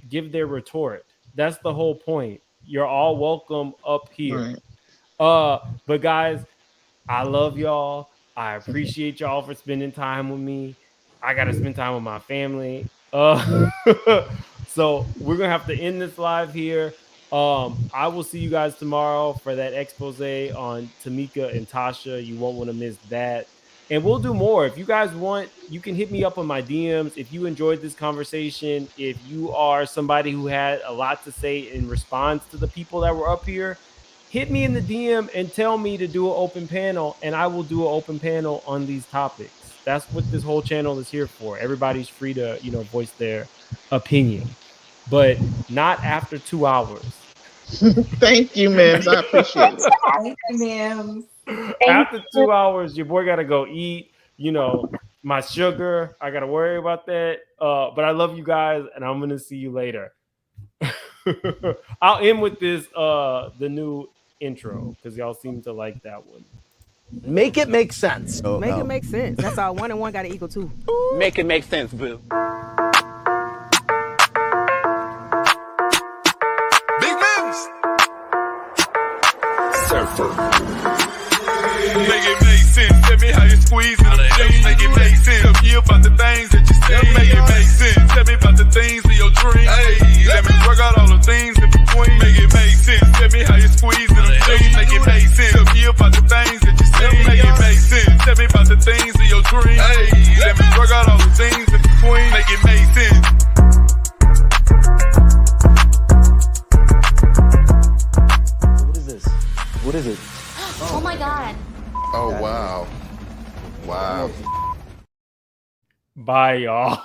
give their retort. That's the whole point. You're all welcome up here. Right. But guys, I love y'all. I appreciate y'all for spending time with me. I gotta spend time with my family. So we're gonna have to end this live here. I will see you guys tomorrow for that expose on Tamika and Tasha. You won't want to miss that. And we'll do more. If you guys want, you can hit me up on my DMs. If you enjoyed this conversation, if you are somebody who had a lot to say in response to the people that were up here, hit me in the DM and tell me to do an open panel, and I will do an open panel on these topics. That's what this whole channel is here for. Everybody's free to, voice their opinion, but not after 2 hours.
Thank you, Mims. I appreciate it.
Thank you, Mims.
After 2 hours, your boy got to go eat, my sugar. I got to worry about that. But I love you guys, and I'm going to see you later. I'll end with this, the new intro, because y'all seem to like that one.
Make it make sense.
Make it make sense. That's all. 1 and 1 got to equal 2.
Make it make sense, boo.
Big Mims. Surfer. Make it make sense. Tell me how you squeeze it. Make it make sense. Tell me about the things that you see. Make it make sense. Tell me about the things of your dreams. Hey, let me work out all the things in between. Make it make sense. Tell me how you squeeze it. Make it make sense. Tell me about the things that you see. Make it make sense. Tell me about the things of your dreams. Hey, let me work out all the things in between. Make it make sense.
What is this? What is it?
Oh my God.
Oh, wow. Wow.
Bye, y'all.